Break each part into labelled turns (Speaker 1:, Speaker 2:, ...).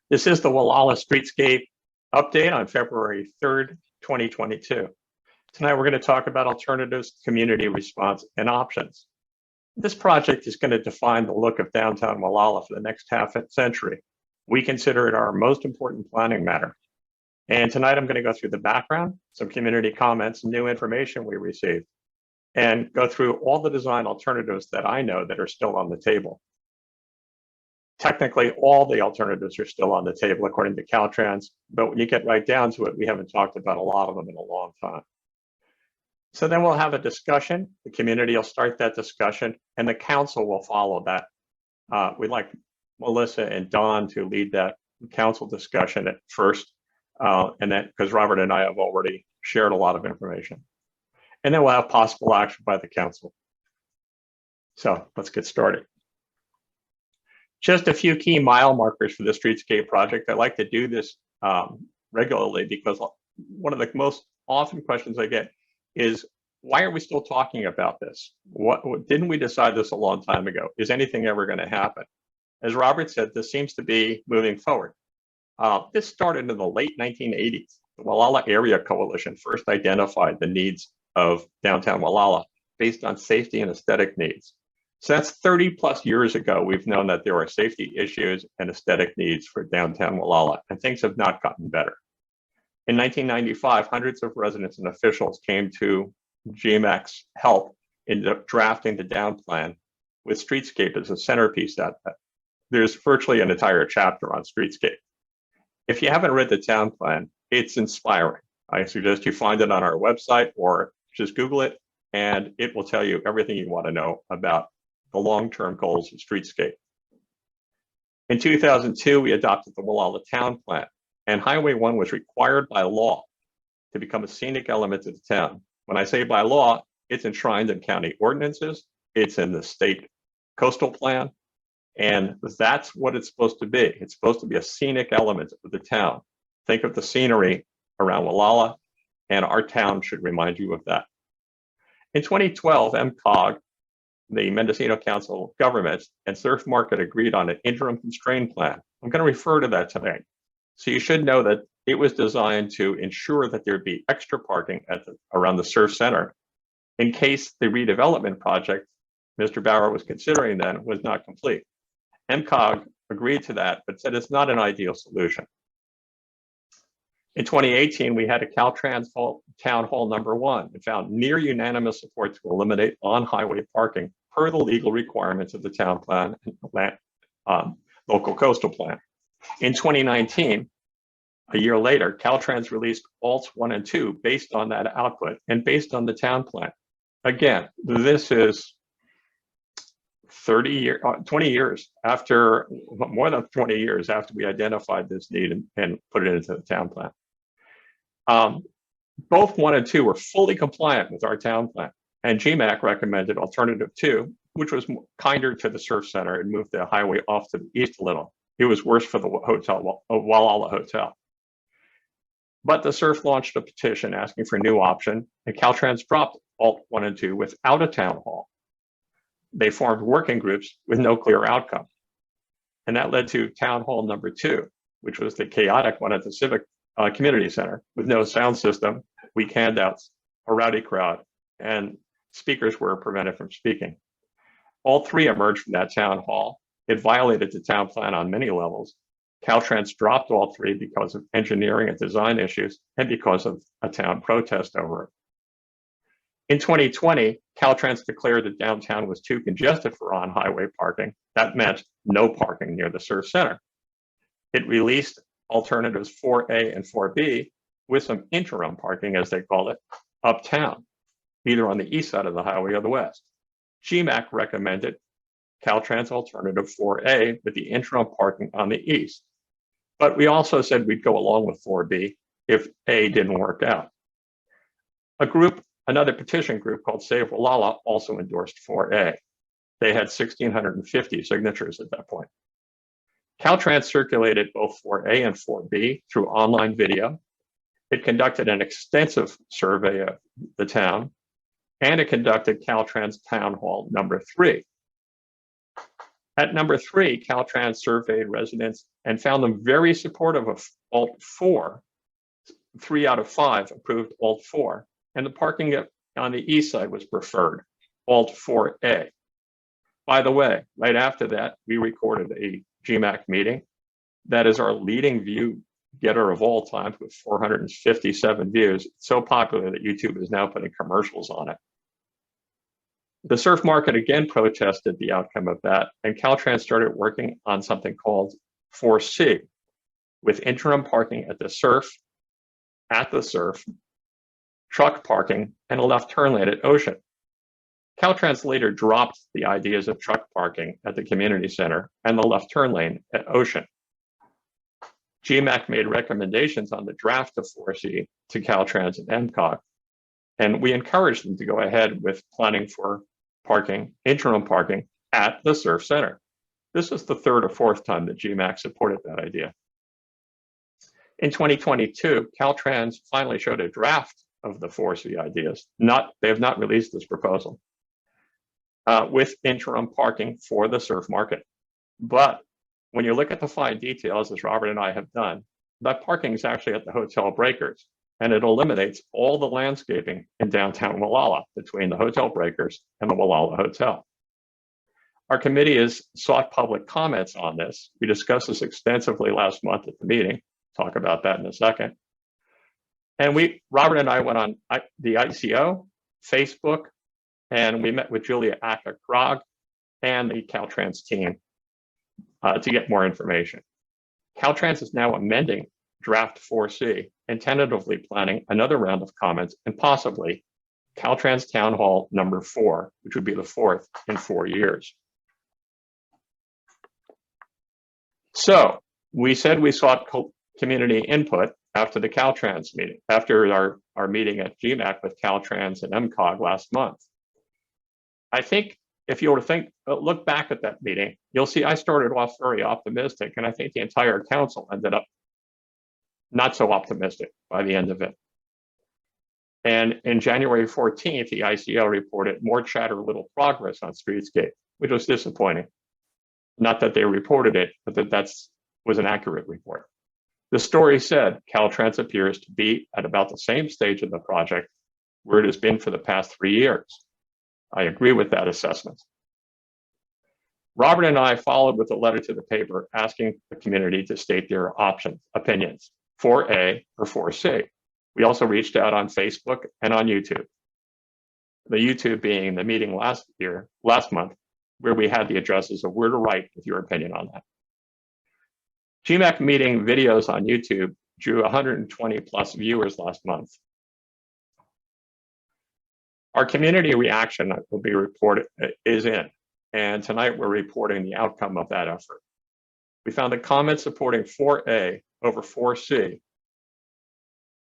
Speaker 1: This is the Gualala Streetscape update on February 3rd, 2022. Tonight we're going to talk about alternatives, community response, and options. This project is going to define the look of downtown Gualala for the next half century. We consider it our most important planning matter. And tonight I'm going to go through the background, some community comments, new information we received, and go through all the design alternatives that I know that are still on the table. Technically, all the alternatives are still on the table according to Caltrans, but when you get right down to it, we haven't talked about a lot of them in a long time. So then we'll have a discussion. The community will start that discussion, and the council will follow that. We'd like Melissa and Don to lead that council discussion at first, and then because Robert and I have already shared a lot of information. And then we'll have possible action by the council. So let's get started. Just a few key mile markers for the Streetscape project. I like to do this regularly because one of the most often questions I get is, why are we still talking about this? Didn't we decide this a long time ago? Is anything ever going to happen? As Robert said, this seems to be moving forward. This started in the late 1980s. The Gualala Area Coalition first identified the needs of downtown Gualala based on safety and aesthetic needs. So that's 30 plus years ago. We've known that there are safety issues and aesthetic needs for downtown Gualala, and things have not gotten better. In 1995, hundreds of residents and officials came to GMAC's help in drafting the down plan with Streetscape as a centerpiece at that. There's virtually an entire chapter on Streetscape. If you haven't read the town plan, it's inspiring. I suggest you find it on our website or just Google it, and it will tell you everything you want to know about the long-term goals of Streetscape. In 2002, we adopted the Gualala Town Plan, and Highway 1 was required by law to become a scenic element of the town. When I say by law, it's enshrined in county ordinances, it's in the state coastal plan, and that's what it's supposed to be. It's supposed to be a scenic element of the town. Think of the scenery around Gualala, and our town should remind you of that. In 2012, MCOG, the Mendocino Council of Governments, and Surf Market agreed on an interim constraint plan. I'm going to refer to that tonight. So you should know that it was designed to ensure that there'd be extra parking around the Surf Center in case the redevelopment project Mr. Bauer was considering then was not complete. MCOG agreed to that, but said it's not an ideal solution. In 2018, we had a Caltrans Town Hall #1 and found near unanimous support to eliminate on-highway parking per the legal requirements of the town plan and local coastal plan. In 2019, a year later, Caltrans released Alts 1 and 2 based on that output and based on the town plan. Again, this is 20 years after, more than 20 years after we identified this need and put it into the town plan. Both 1 and 2 were fully compliant with our town plan, and GMAC recommended alternative 2, which was kinder to the Surf Center and moved the highway off to the east a little. It was worse for the hotel, Gualala Hotel. But the Surf launched a petition asking for a new option, and Caltrans dropped Alt 1 and 2 without a town hall. They formed working groups with no clear outcome. And that led to Town Hall #2, which was the chaotic one at the Civic Community Center with no sound system, weak handouts, a rowdy crowd, and speakers were prevented from speaking. All three emerged from that town hall. It violated the town plan on many levels. Caltrans dropped all three because of engineering and design issues and because of a town protest over it. In 2020, Caltrans declared that downtown was too congested for on-highway parking. That meant no parking near the Surf Center. It released alternatives 4A and 4B with some interim parking, as they call it, uptown, either on the east side of the highway or the west. GMAC recommended Caltrans alternative 4A with the interim parking on the east. But we also said we'd go along with 4B if A didn't work out. Another petition group called Save Gualala also endorsed 4A. They had 1,650 signatures at that point. Caltrans circulated both 4A and 4B through online video. It conducted an extensive survey of the town, and it conducted Caltrans Town Hall #3. At number 3, Caltrans surveyed residents and found them very supportive of Alt 4. 3 out of 5 approved Alt 4, and the parking on the east side was preferred, Alt 4A. By the way, right after that, we recorded a GMAC meeting. That is our leading view getter of all time with 457 views. It's so popular that YouTube is now putting commercials on it. The surf market again protested the outcome of that, and Caltrans started working on something called 4C, with interim parking at the surf, truck parking, and a left turn lane at Ocean. Caltrans later dropped the ideas of truck parking at the community center and the left turn lane at Ocean. GMAC made recommendations on the draft of 4C to Caltrans and MCOG, and we encouraged them to go ahead with planning for parking, interim parking at the surf center. This was the 3rd or 4th time that GMAC supported that idea. In 2022, Caltrans finally showed a draft of the 4C ideas. They have not released this proposal with interim parking for the surf market. But when you look at the fine details, as Robert and I have done, that parking is actually at the Hotel Breakers, and it eliminates all the landscaping in downtown Gualala between the Hotel Breakers and the Gualala Hotel. Our committee has sought public comments on this. We discussed this extensively last month at the meeting. Talk about that in a second. And Robert and I went on the ICO, Facebook, and we met with Julia Aka-Krog and the Caltrans team to get more information. Caltrans is now amending draft 4C and tentatively planning another round of comments and possibly Caltrans Town Hall number 4, which would be the 4th in 4 years. So we said we sought community input after the Caltrans meeting, after our meeting at GMAC with Caltrans and MCOG last month. I think if you were to look back at that meeting, you'll see I started off very optimistic, and I think the entire council ended up not so optimistic by the end of it. And in January 14th, the ICO reported more chatter, little progress on Streetscape, which was disappointing. Not that they reported it, but that was an accurate report. The story said Caltrans appears to be at about the same stage of the project where it has been for the past 3 years. I agree with that assessment. Robert and I followed with a letter to the paper asking the community to state their opinions, 4A or 4C. We also reached out on Facebook and on YouTube. The YouTube being the meeting last month, where we had the addresses of where to write with your opinion on that. GMAC meeting videos on YouTube drew 120 plus viewers last month. Our community reaction will be reported is in, and tonight we're reporting the outcome of that effort. We found that comments supporting 4A over 4C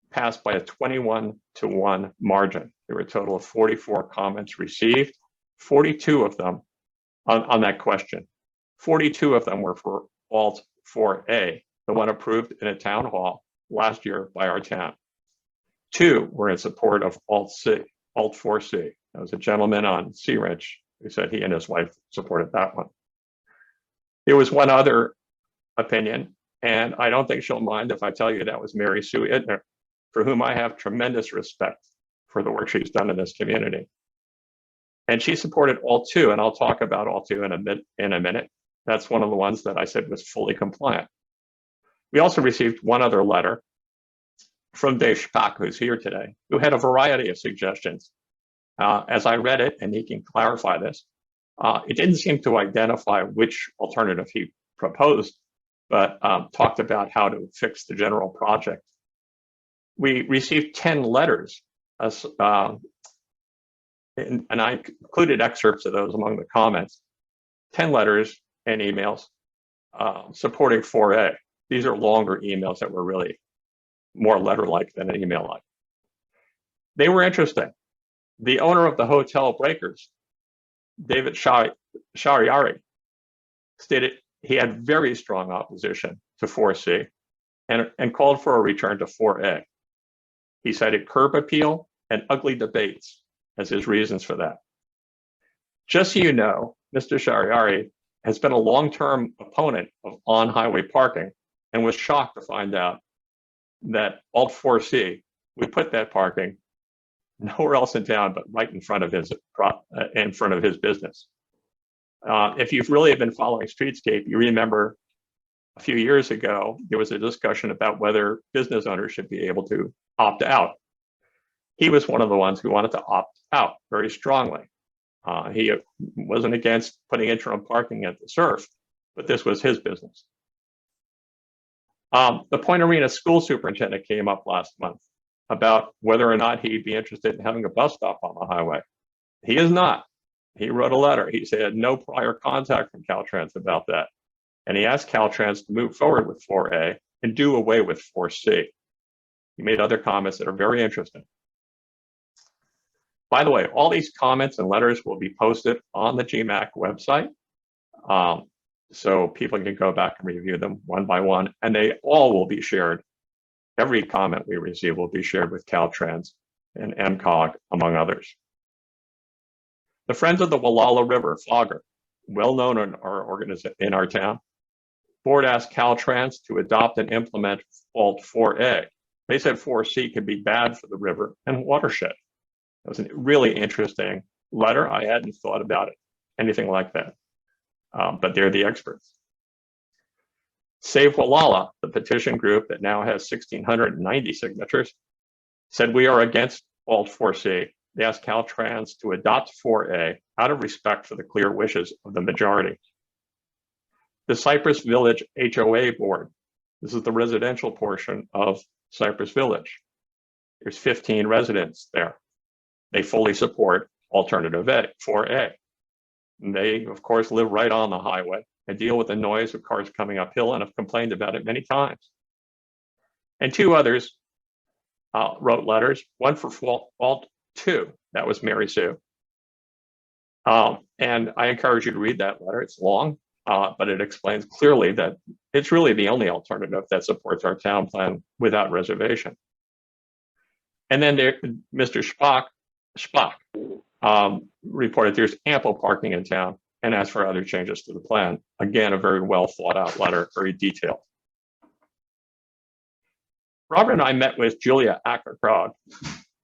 Speaker 1: passed by a 21-to-1 margin. There were a total of 44 comments received, 42 of them on that question. 42 of them were for Alt 4A, the one approved in a town hall last year by our town. 2 were in support of Alt 4C. That was a gentleman on Sea Ridge who said he and his wife supported that one. There was one other opinion, and I don't think she'll mind if I tell you that was Mary Sue Idner, for whom I have tremendous respect for the work she's done in this community. And she supported Alt 2, and I'll talk about Alt 2 in a minute. That's one of the ones that I said was fully compliant. We also received one other letter from Dave Spack, who's here today, who had a variety of suggestions. As I read it, and he can clarify this, it didn't seem to identify which alternative he proposed, but talked about how to fix the general project. We received 10 letters, and I included excerpts of those among the comments, 10 letters and emails supporting 4A. These are longer emails that were really more letter-like than an email-like. They were interesting. The owner of the Hotel Breakers, David Shariari, stated he had very strong opposition to 4C and called for a return to 4A. He cited curb appeal and ugly debates as his reasons for that. Just so you know, Mr. Shariari has been a long-term opponent of on-highway parking and was shocked to find out that Alt 4C, we put that parking nowhere else in town but right in front of his business. If you've really been following Streetscape, you remember a few years ago there was a discussion about whether business owners should be able to opt out. He was one of the ones who wanted to opt out very strongly. He wasn't against putting interim parking at the surf, but this was his business. The Point Arena school superintendent came up last month about whether or not he'd be interested in having a bus stop on the highway. He is not. He wrote a letter. He said no prior contact from Caltrans about that. And he asked Caltrans to move forward with 4A and do away with 4C. He made other comments that are very interesting. By the way, all these comments and letters will be posted on the GMAC website. So people can go back and review them one by one, and they all will be shared. Every comment we receive will be shared with Caltrans and MCOG, among others. The Friends of the Gualala River, FoGR, well known in our town, board asked Caltrans to adopt and implement Alt 4A. They said 4C could be bad for the river and watershed. It was a really interesting letter. I hadn't thought about it, anything like that, but they're the experts. Save Gualala, the petition group that now has 1,690 signatures, said we are against Alt 4C. They asked Caltrans to adopt 4A out of respect for the clear wishes of the majority. The Cypress Village HOA board, this is the residential portion of Cypress Village. There's 15 residents there. They fully support Alternative 4A. And they, of course, live right on the highway and deal with the noise of cars coming uphill and have complained about it many times. And two others wrote letters, one for Alt 2, that was Mary Sue. And I encourage you to read that letter. It's long, but it explains clearly that it's really the only alternative that supports our town plan without reservation. And then there, Mr. Spock reported there's ample parking in town and asked for other changes to the plan. Again, a very well thought out letter, very detailed. Robert and I met with Julia Ackerkrog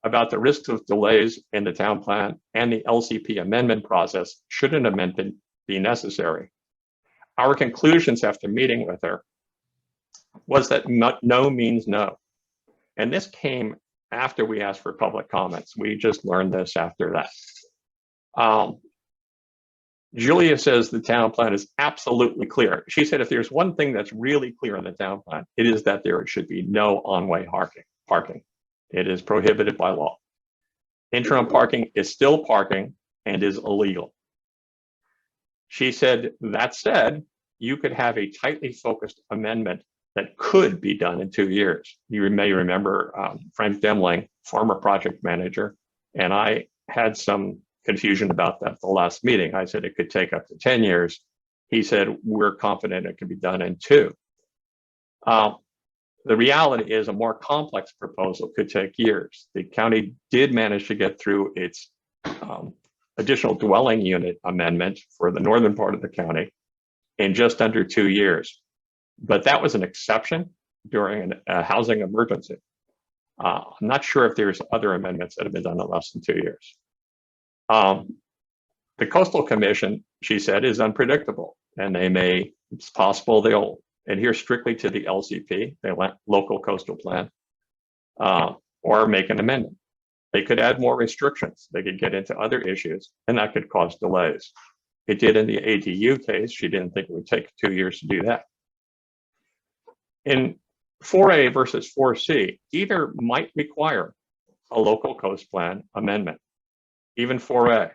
Speaker 1: about the risks of delays in the town plan and the LCP amendment process should an amendment be necessary. Our conclusions after meeting with her was that no means no. And this came after we asked for public comments. We just learned this after that. Julia says the town plan is absolutely clear. She said if there's one thing that's really clear in the town plan, it is that there should be no on-way parking. It is prohibited by law. Interim parking is still parking and is illegal. She said, that said, you could have a tightly focused amendment that could be done in 2 years. You may remember Frank Demling, former project manager, and I had some confusion about that at the last meeting. I said it could take up to 10 years. He said, we're confident it can be done in 2. The reality is a more complex proposal could take years. The county did manage to get through its additional dwelling unit amendment for the northern part of the county in just under 2 years. But that was an exception during a housing emergency. I'm not sure if there's other amendments that have been done in less than 2 years. The Coastal Commission, she said, is unpredictable, and it's possible they'll adhere strictly to the LCP, the local coastal plan, or make an amendment. They could add more restrictions. They could get into other issues, and that could cause delays. It did in the ADU case. She didn't think it would take 2 years to do that. In 4A versus 4C, either might require a local coast plan amendment, even 4A.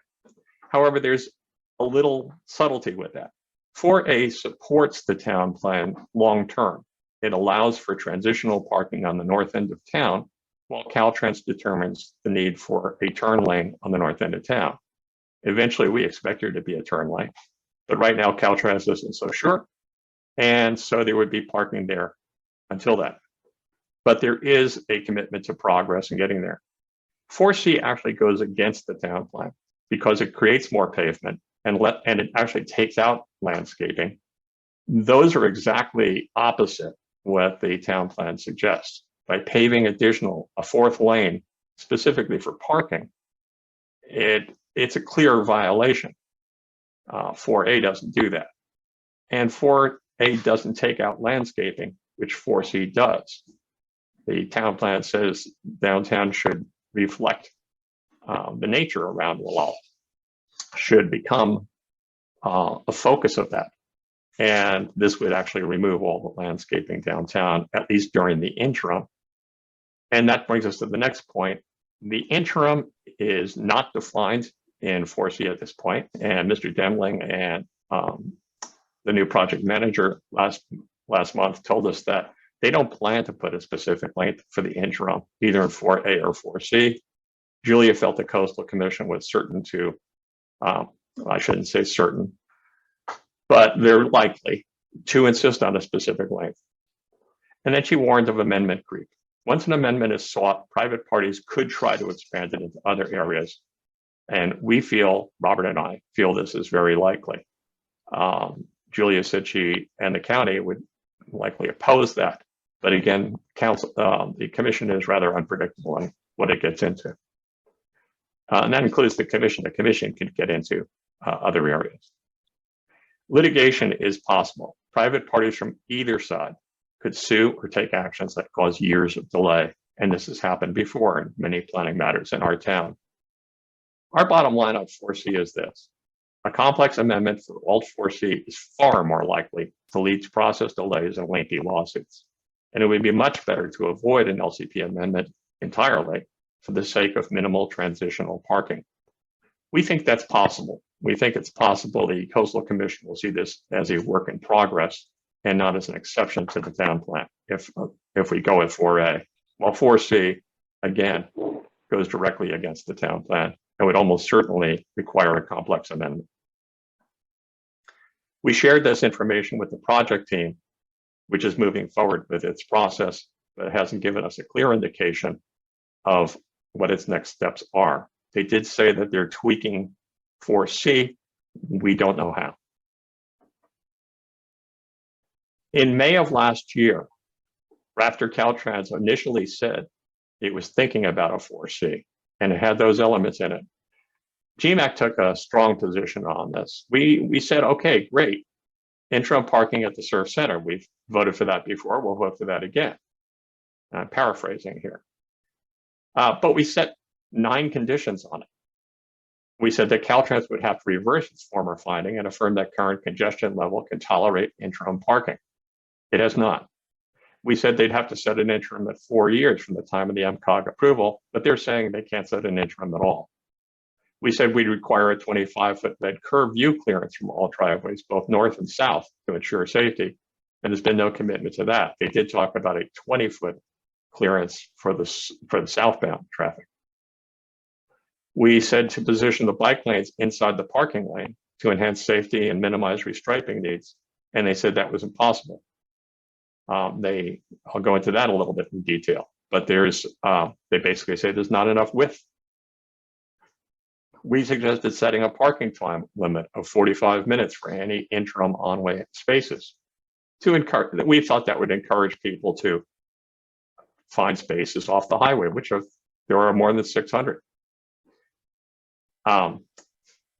Speaker 1: However, there's a little subtlety with that. 4A supports the town plan long-term. It allows for transitional parking on the north end of town, while Caltrans determines the need for a turn lane on the north end of town. Eventually, we expect there to be a turn lane, but right now Caltrans isn't so sure, and so there would be parking there until then. But there is a commitment to progress in getting there. 4C actually goes against the town plan because it creates more pavement and it actually takes out landscaping, those are exactly opposite what the town plan suggests. By paving a fourth lane specifically for parking, it's a clear violation. 4A doesn't do that. And 4A doesn't take out landscaping, which 4C does. The town plan says downtown should reflect the nature around Gualala, should become a focus of that. And this would actually remove all the landscaping downtown, at least during the interim. And that brings us to the next point. The interim is not defined in 4C at this point. And Mr. Demling and the new project manager last month told us that they don't plan to put a specific length for the interim, either in 4A or 4C. Julia felt the Coastal Commission was certain to, I shouldn't say certain, but they're likely to insist on a specific length. And then she warned of amendment creep. Once an amendment is sought, private parties could try to expand it into other areas. And we feel, Robert and I feel this is very likely. Julia said she and the county would likely oppose that. But again, the commission is rather unpredictable in what it gets into. And that includes the commission. The commission could get into other areas. Litigation is possible. Private parties from either side could sue or take actions that cause years of delay. And this has happened before in many planning matters in our town. Our bottom line on 4C is this. A complex amendment for Alt 4C is far more likely to lead to process delays and lengthy lawsuits. And it would be much better to avoid an LCP amendment entirely for the sake of minimal transitional parking. We think that's possible. We think it's possible the Coastal Commission will see this as a work in progress and not as an exception to the town plan if we go with 4A. While 4C, again, goes directly against the town plan and would almost certainly require a complex amendment. We shared this information with the project team, which is moving forward with its process, but hasn't given us a clear indication of what its next steps are. They did say that they're tweaking 4C. We don't know how. In May of last year, after Caltrans initially said it was thinking about a 4C and it had those elements in it, GMAC took a strong position on this. We said, okay, great. Interim parking at the Surf Center. We've voted for that before. We'll vote for that again. I'm paraphrasing here. But we set 9 conditions on it. We said that Caltrans would have to reverse its former finding and affirm that current congestion level can tolerate interim parking. It has not. We said they'd have to set an interim at 4 years from the time of the MCOG approval, but they're saying they can't set an interim at all. We said we'd require a 25-foot bed curb view clearance from all driveways, both north and south, to ensure safety, and there's been no commitment to that. They did talk about a 20-foot clearance for the southbound traffic. We said to position the bike lanes inside the parking lane to enhance safety and minimize restriping needs, and they said that was impossible. I'll go into that a little bit in detail, but they basically say there's not enough width. We suggested setting a parking time limit of 45 minutes for any interim on-way spaces. We thought that would encourage people to find spaces off the highway, which there are more than 600.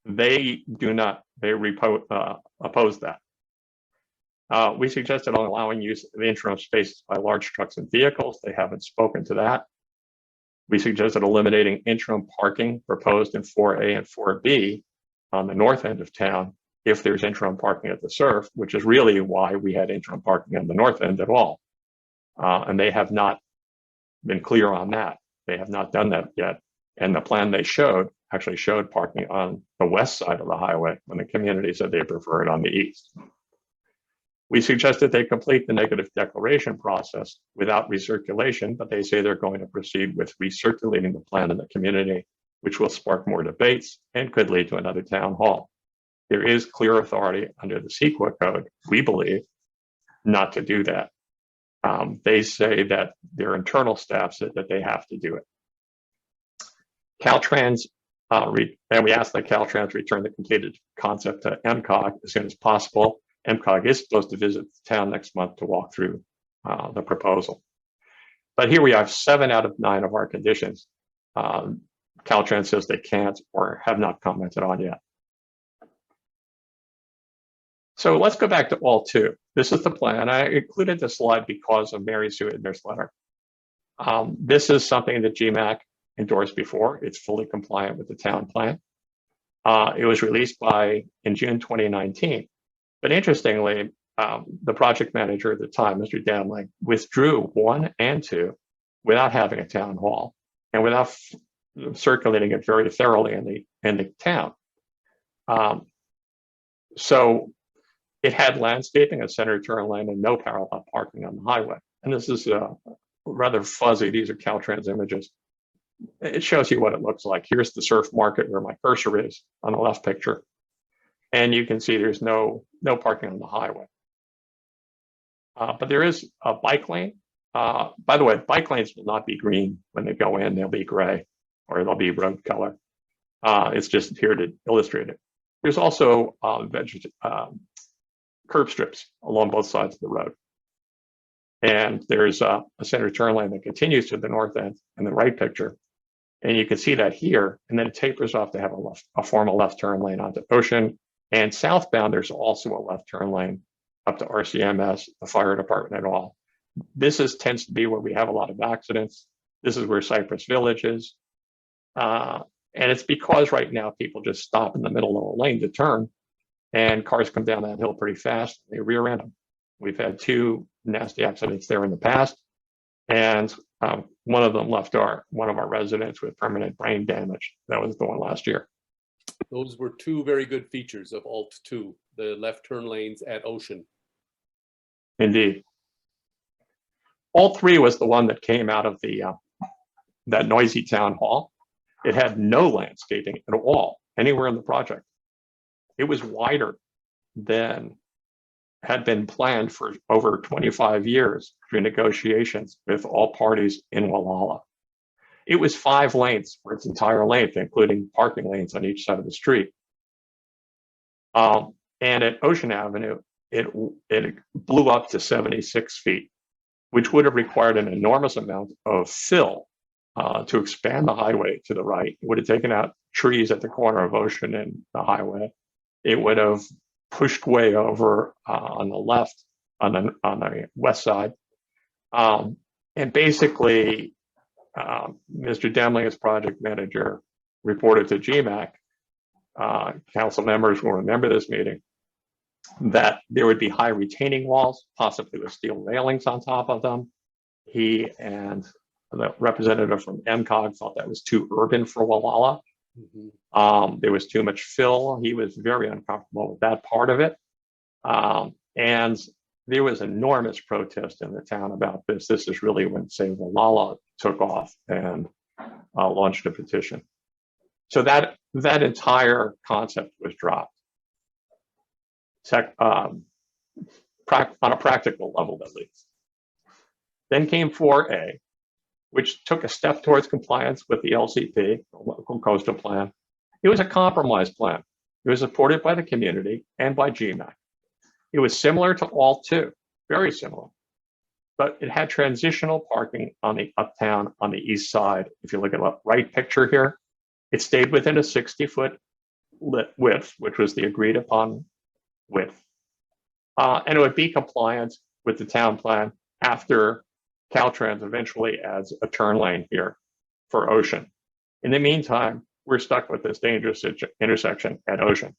Speaker 1: They oppose that. We suggested allowing use of interim spaces by large trucks and vehicles. They haven't spoken to that. We suggested eliminating interim parking proposed in 4A and 4B on the north end of town if there's interim parking at the Surf, which is really why we had interim parking on the north end at all. And they have not been clear on that. They have not done that yet. And the plan they actually showed parking on the west side of the highway when the community said they prefer it on the east. We suggested they complete the negative declaration process without recirculation, but they say they're going to proceed with recirculating the plan in the community, which will spark more debates and could lead to another town hall. There is clear authority under the CEQA code, we believe, not to do that. They say that their internal staff said that they have to do it. Caltrans And we asked that Caltrans return the completed concept to MCOG as soon as possible. MCOG is supposed to visit the town next month to walk through the proposal. But here we have 7 out of 9 of our conditions. Caltrans says they can't or have not commented on yet. So let's go back to all 2. This is the plan. I included this slide because of Mary Sue Idner's letter. This is something that GMAC endorsed before. It's fully compliant with the town plan. It was released in June 2019. But interestingly, the project manager at the time, Mr. Damling, withdrew 1 and 2 without having a town hall and without circulating it very thoroughly in the town. So it had landscaping, a center turn lane, and no parallel parking on the highway. And this is rather fuzzy. These are Caltrans images. It shows you what it looks like. Here's the surf market where my cursor is on the left picture. And you can see there's no parking on the highway. But there is a bike lane. By the way, bike lanes will not be green when they go in. They'll be gray or they'll be road color. It's just here to illustrate it. There's also curb strips along both sides of the road. And there's a center turn lane that continues to the north end in the right picture. And you can see that here, and then it tapers off to have a formal left turn lane onto Ocean. And southbound, there's also a left turn lane up to RCMS, the fire department and all. This tends to be where we have a lot of accidents. This is where Cypress Village is. And it's because right now people just stop in the middle of a lane to turn, and cars come down that hill pretty fast. They rear end them. We've had 2 nasty accidents there in the past, and one of them left one of our residents with permanent brain damage. That was the one last year.
Speaker 2: Those were 2 very good features of Alt 2, the left turn lanes at Ocean.
Speaker 1: Indeed. Alt 3 was the one that came out of that noisy town hall. It had no landscaping at all anywhere in the project. It was wider than had been planned for over 25 years through negotiations with all parties in Gualala. It was 5 lanes for its entire length, including parking lanes on each side of the street. And at Ocean Avenue, it blew up to 76 feet, which would have required an enormous amount of fill to expand the highway to the right. It would have taken out trees at the corner of Ocean and the highway. It would have pushed way over on the left, on the west side. And basically, Mr. Demling, as project manager, reported to GMAC, council members will remember this meeting, that there would be high retaining walls, possibly with steel railings on top of them. He and the representative from MCOG thought that was too urban for Gualala. Mm-hmm. There was too much fill. He was very uncomfortable with that part of it. And there was enormous protest in the town about this. This is really when Save Gualala took off and launched a petition. So that entire concept was dropped. On a practical level, at least. Then came 4A, which took a step towards compliance with the LCP, the Local Coastal Plan. It was a compromise plan. It was supported by the community and by GMAC. It was similar to Alt 2, very similar, but it had transitional parking on the uptown on the east side. If you look at the right picture here, it stayed within a 60-foot width, which was the agreed upon width. And it would be compliant with the town plan after Caltrans eventually adds a turn lane here for Ocean. In the meantime, we're stuck with this dangerous intersection at Ocean.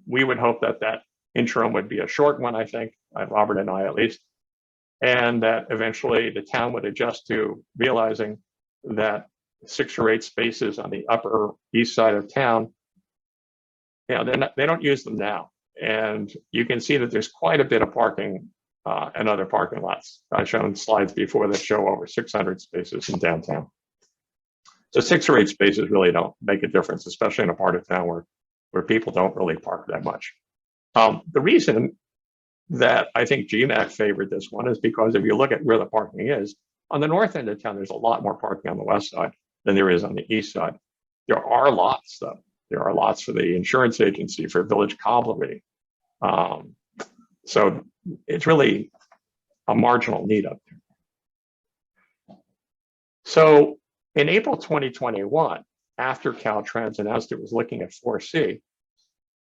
Speaker 1: We would hope that that interim would be a short one, I think, Robert and I at least, and that eventually the town would adjust to realizing that 6 or 8 spaces on the upper east side of town, they don't use them now. And you can see that there's quite a bit of parking and other parking lots. I've shown slides before that show over 600 spaces in downtown. So 6 or 8 spaces really don't make a difference, especially in a part of town where people don't really park that much. The reason that I think GMAC favored this one is because if you look at where the parking is, on the north end of town, there's a lot more parking on the west side than there is on the east side. There are lots, though. There are lots for the insurance agency, for Village Cobblery. So it's really a marginal need up there. So in April 2021, after Caltrans announced it was looking at 4C,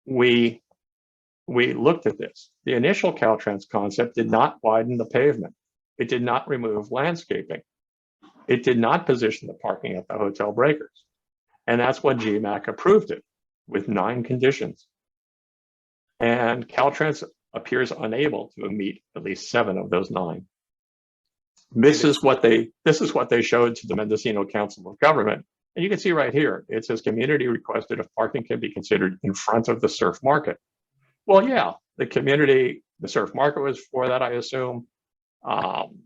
Speaker 1: we looked at this. The initial Caltrans concept did not widen the pavement. It did not remove landscaping. It did not position the parking at the hotel breakers. And that's when GMAC approved it with 9 conditions. And Caltrans appears unable to meet at least 7 of those 9. This is what they showed to the Mendocino Council of Government. And you can see right here, it says community requested if parking can be considered in front of the surf market. Well, yeah, the surf market was for that, I assume.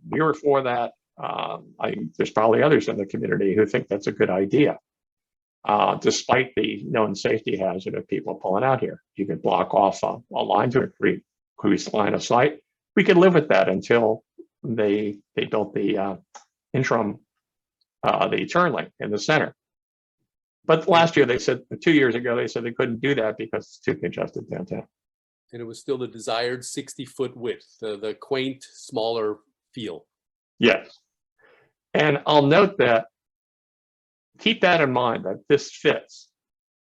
Speaker 1: We were for that. There's probably others in the community who think that's a good idea, despite the known safety hazard of people pulling out here. You could block off a line to increase line of sight. We could live with that until they built the interim, the turn lane in the center. But last year, 2 years ago, they said they couldn't do that because it's too congested downtown.
Speaker 2: And it was still the desired 60-foot width, the quaint, smaller feel.
Speaker 1: Yes. And I'll note that, keep that in mind, that this fits,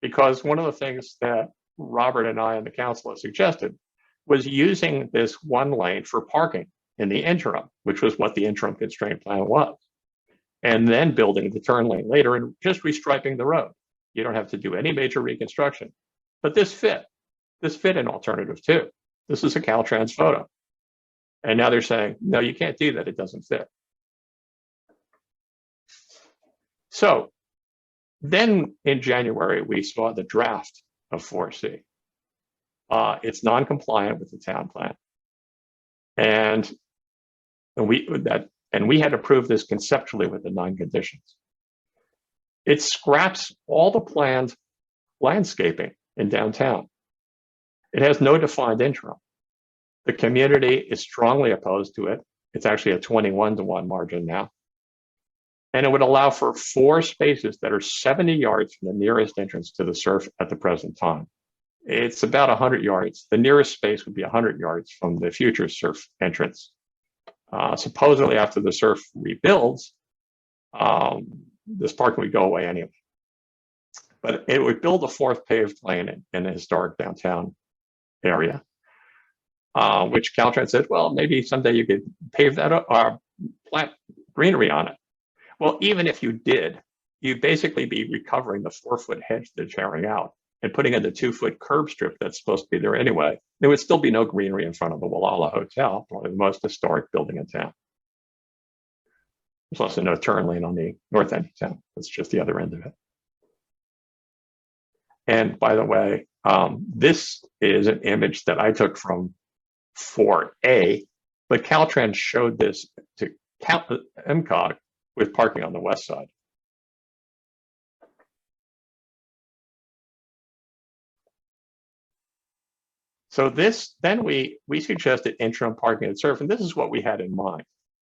Speaker 1: because one of the things that Robert and I and the council have suggested was using this one lane for parking in the interim, which was what the interim constraint plan was, and then building the turn lane later and just restriping the road. You don't have to do any major reconstruction. But this fit in alternative too. This is a Caltrans photo. And now they're saying, no, you can't do that, it doesn't fit. So then in January, we saw the draft of 4C. It's non-compliant with the town plan. And we had approved this conceptually with the 9 conditions. It scraps all the planned landscaping in downtown. It has no defined interim. The community is strongly opposed to it. It's actually a 21-to-1 margin now. And it would allow for 4 spaces that are 70 yards from the nearest entrance to the surf at the present time. It's about 100 yards. The nearest space would be 100 yards from the future surf entrance. Supposedly after the surf rebuilds, this parking would go away anyway. But it would build a 4th paved lane in the historic downtown area, which Caltrans said, well, maybe someday you could pave that up or plant greenery on it. Well, even if you did, you'd basically be recovering the 4-foot hedge they're tearing out and putting in the 2-foot curb strip that's supposed to be there anyway. There would still be no greenery in front of the Gualala Hotel, probably the most historic building in town. There's also no turn lane on the north end of town. That's just the other end of it. And by the way, this is an image that I took from 4A, but Caltrans showed this to MCOG with parking on the west side. So then we suggested interim parking and surf, and this is what we had in mind.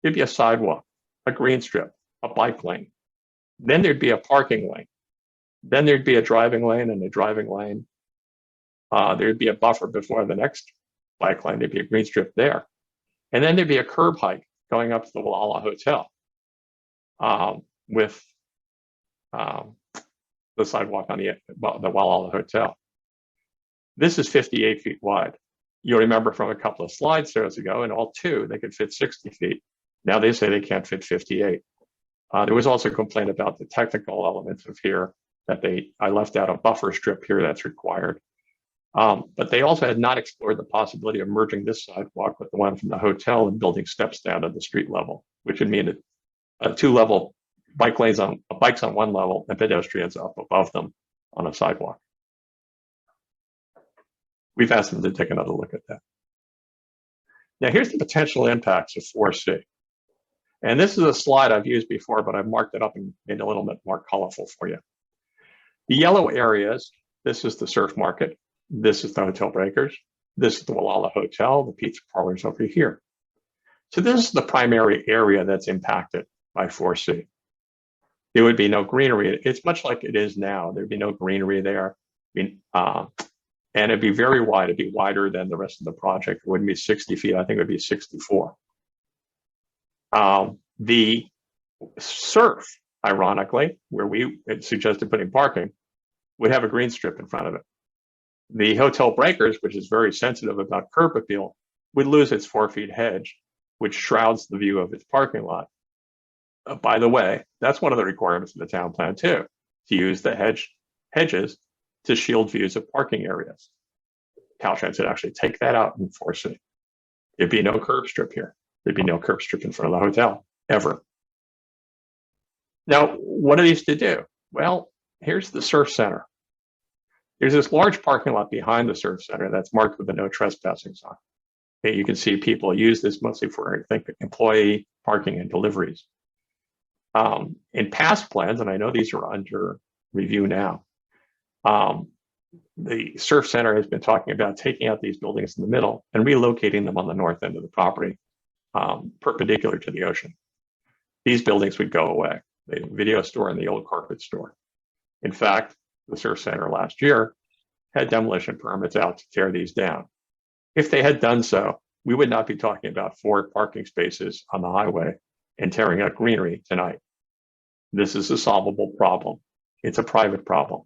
Speaker 1: There'd be a sidewalk, a green strip, a bike lane. Then there'd be a parking lane. Then there'd be a driving lane and a driving lane. There'd be a buffer before the next bike lane. There'd be a green strip there. And then there'd be a curb hike going up to the Gualala Hotel with the sidewalk on the Gualala Hotel. This is 58 feet wide. You'll remember from a couple of slide shows ago, in all 2, they could fit 60 feet. Now they say they can't fit 58. There was also a complaint about the technical elements of here that I left out a buffer strip here that's required. But they also had not explored the possibility of merging this sidewalk with the one from the hotel and building steps down to the street level, which would mean a 2-level bike lanes on bikes on one level and pedestrians up above them on a sidewalk. We've asked them to take another look at that. Now here's the potential impacts of 4C. And this is a slide I've used before, but I've marked it up and made it a little bit more colorful for you. The yellow areas, this is the surf market. This is the hotel breakers. This is the Gualala Hotel, the pizza parlors over here. So this is the primary area that's impacted by 4C. there would be no greenery. It's much like it is now. There'd be no greenery there. And it'd be very wide. It'd be wider than the rest of the project. It wouldn't be 60 feet. I think it would be 64. The surf, ironically, where we had suggested putting parking, would have a green strip in front of it. The Hotel Breakers, which is very sensitive about curb appeal, would lose its 4-foot hedge, which shrouds the view of its parking lot. By the way, that's one of the requirements of the town plan too, to use the hedges to shield views of parking areas. Caltrans would actually take that out and enforce it. There'd be no curb strip here. There'd be no curb strip in front of the hotel, ever. Now, what are these to do? Well, here's the surf center. There's this large parking lot behind the surf center that's marked with a no trespassing sign. Okay, you can see people use this mostly for, I think, employee parking and deliveries. In past plans, and I know these are under review now, the surf center has been talking about taking out these buildings in the middle and relocating them on the north end of the property, perpendicular to the ocean. These buildings would go away. The video store and the old carpet store. In fact, the surf center last year had demolition permits out to tear these down. If they had done so, we would not be talking about 4 parking spaces on the highway and tearing out greenery tonight. This is a solvable problem. It's a private problem.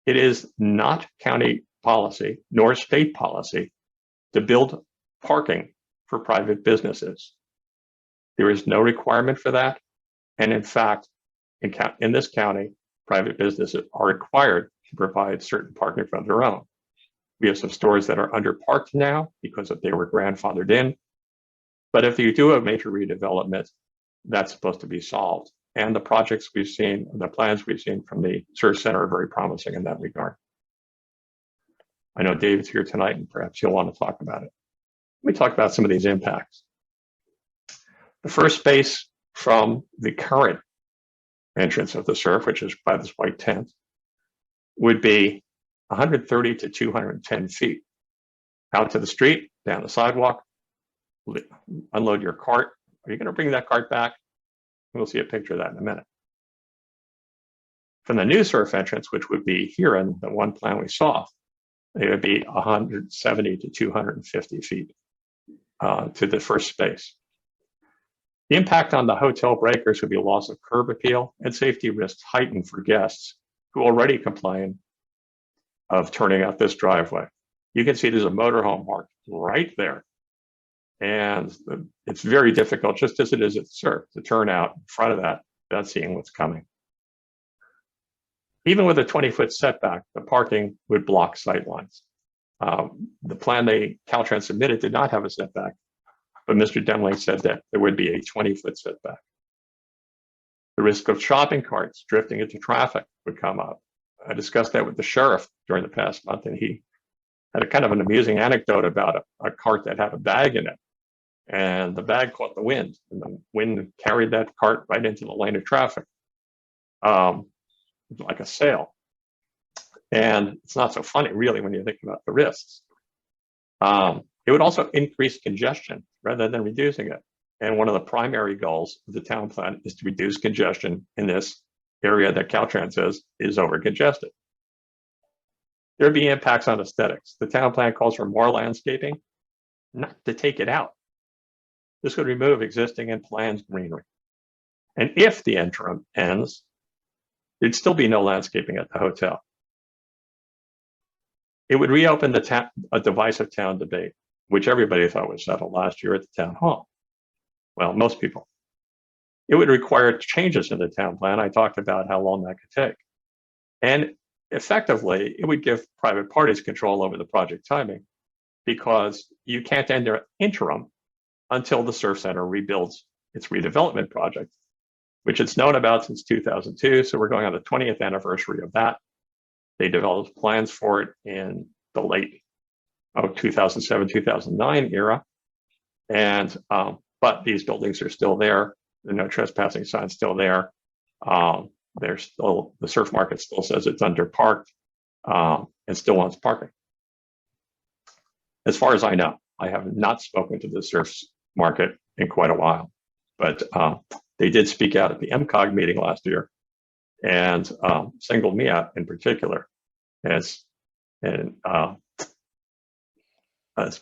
Speaker 1: It is not county policy nor state policy to build parking for private businesses. There is no requirement for that. And in fact, in this county, private businesses are required to provide certain parking for their own. We have some stores that are underparked now because they were grandfathered in. But if you do a major redevelopment, that's supposed to be solved. And the projects we've seen, the plans we've seen from the surf center are very promising in that regard. I know David's here tonight and perhaps he'll want to talk about it. Let me talk about some of these impacts. The first space from the current entrance of the surf, which is by this white tent, would be 130 to 210 feet. Out to the street, down the sidewalk, unload your cart. Are you going to bring that cart back? We'll see a picture of that in a minute. From the new surf entrance, which would be here in the one plan we saw, it would be 170 to 250 feet to the first space. The impact on the hotel breakers would be loss of curb appeal and safety risks heightened for guests who already complain of turning out this driveway. You can see there's a motorhome parked right there. And it's very difficult, just as it is at surf, to turn out in front of that without seeing what's coming. Even with a 20-foot setback, the parking would block sightlines. The plan Caltrans submitted did not have a setback, but Mr. Demling said that there would be a 20-foot setback. The risk of shopping carts drifting into traffic would come up. I discussed that with the sheriff during the past month, and he had a kind of an amusing anecdote about a cart that had a bag in it. And the bag caught the wind, and the wind carried that cart right into the lane of traffic, like a sail. And it's not so funny, really, when you think about the risks. It would also increase congestion rather than reducing it. And one of the primary goals of the town plan is to reduce congestion in this area that Caltrans says is over congested. There'd be impacts on aesthetics. The town plan calls for more landscaping, not to take it out. This would remove existing and planned greenery. And if the interim ends, there'd still be no landscaping at the hotel. It would reopen a divisive town debate, which everybody thought was settled last year at the town hall. Well, most people. It would require changes in the town plan. I talked about how long that could take. And effectively, it would give private parties control over the project timing because you can't end their interim until the surf center rebuilds its redevelopment project, which it's known about since 2002. So we're going on the 20th anniversary of that. They developed plans for it in the late 2007, 2009 era. And, but these buildings are still there. The no trespassing sign's still there. There's still, the surf market still says it's underparked and still wants parking. As far as I know, I have not spoken to the surf market in quite a while, but They did speak out at the MCOG meeting last year and singled me out in particular as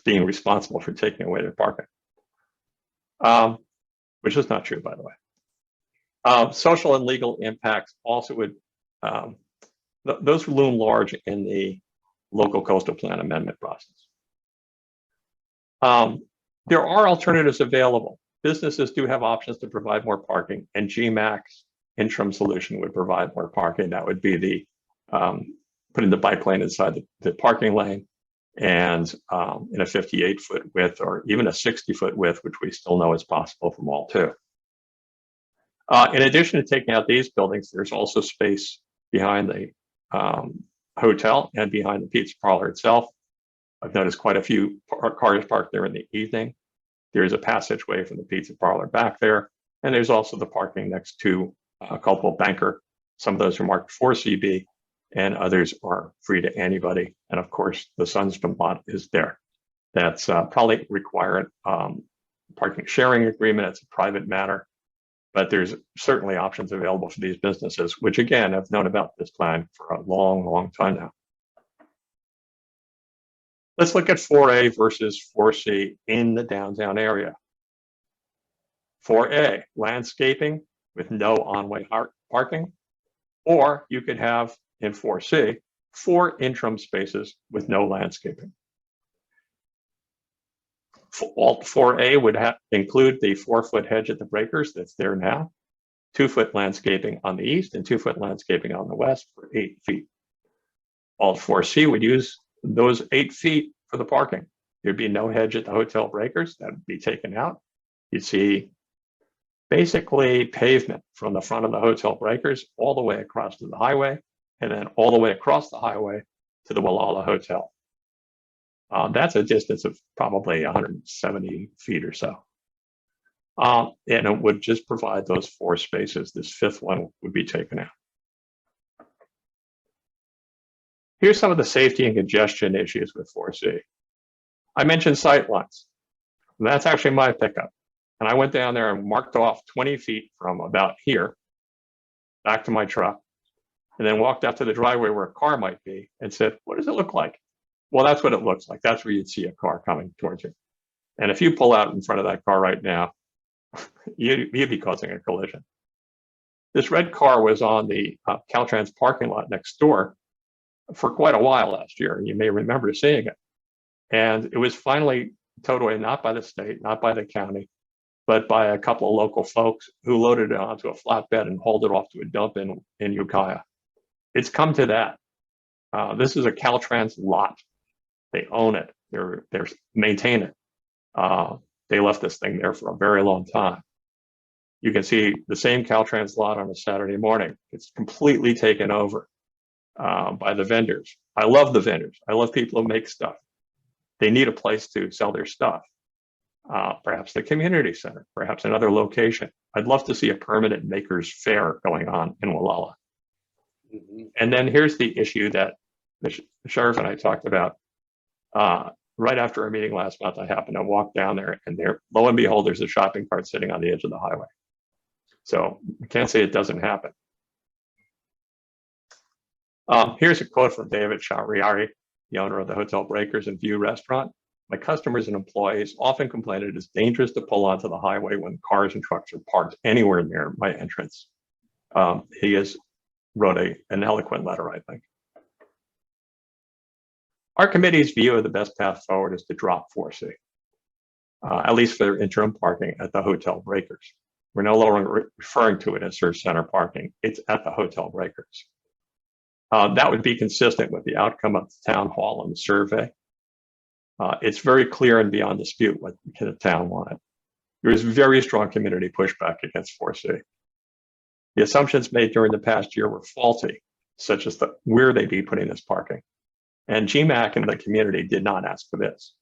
Speaker 1: being responsible for taking away their parking, which is not true, by the way. Social and legal impacts also would, those loom large in the local coastal plan amendment process. There are alternatives available. Businesses do have options to provide more parking, and GMAC's interim solution would provide more parking. That would be the putting the bike lane inside the parking lane and in a 58-foot width or even a 60-foot width, which we still know is possible from all two. In addition to taking out these buildings, there's also space behind the hotel and behind the pizza parlor itself. I've noticed quite a few cars parked there in the evening. There's a passageway from the pizza parlor back there. And there's also the parking next to Culpable Banker. Some of those are marked for CB and others are free to anybody. And of course, the Sunstrom lot is there. That's probably require parking sharing agreement. It's a private matter, but there's certainly options available for these businesses, which again, I've known about this plan for a long, long time now. Let's look at 4A versus 4C in the downtown area. 4A, landscaping with no on-way parking, or you could have in 4C, 4 interim spaces with no landscaping. Alt 4A would include the 4-foot hedge at the breakers that's there now, 2-foot landscaping on the east and 2-foot landscaping on the west for 8 feet. Alt 4C would use those 8 feet for the parking. There'd be no hedge at the hotel breakers. That would be taken out. You'd see basically pavement from the front of the hotel breakers all the way across to the highway and then all the way across the highway to the Gualala Hotel. That's a distance of probably 170 feet or so. And it would just provide those 4 spaces. This 5th one would be taken out. Here's some of the safety and congestion issues with 4C. I mentioned sight lines. That's actually my pickup. And I went down there and marked off 20 feet from about here back to my truck, and then walked out to the driveway where a car might be and said, what does it look like? Well, that's what it looks like. That's where you'd see a car coming towards you. And if you pull out in front of that car right now, you'd be causing a collision. This red car was on the Caltrans parking lot next door for quite a while last year. You may remember seeing it. And it was finally towed away, not by the state, not by the county, but by a couple of local folks who loaded it onto a flatbed and hauled it off to a dump in Ukiah. It's come to that. This is a Caltrans lot. They own it. They maintain it. They left this thing there for a very long time. You can see the same Caltrans lot on a Saturday morning. It's completely taken over by the vendors. I love the vendors. I love people who make stuff. They need a place to sell their stuff. Perhaps the community center, perhaps another location. I'd love to see a permanent makers fair going on in Gualala. Mm-hmm. And then here's the issue that the sheriff and I talked about. Right after our meeting last month, I happened to walk down there, and there, lo and behold, there's a shopping cart sitting on the edge of the highway. So we can't say it doesn't happen. Here's a quote from David Shahriari, the owner of the Hotel Breakers and View restaurant. My customers and employees often complain it is dangerous to pull onto the highway when cars and trucks are parked anywhere near my entrance. He wrote an eloquent letter, I think. Our committee's view of the best path forward is to drop 4C, at least for interim parking at the hotel breakers. We're no longer referring to it as search center parking. It's at the hotel breakers. That would be consistent with the outcome of the town hall and the survey. It's very clear and beyond dispute what the town wanted. There is very strong community pushback against 4C. The assumptions made during the past year were faulty, such as where they'd be putting this parking. And GMAC and the community did not ask for this.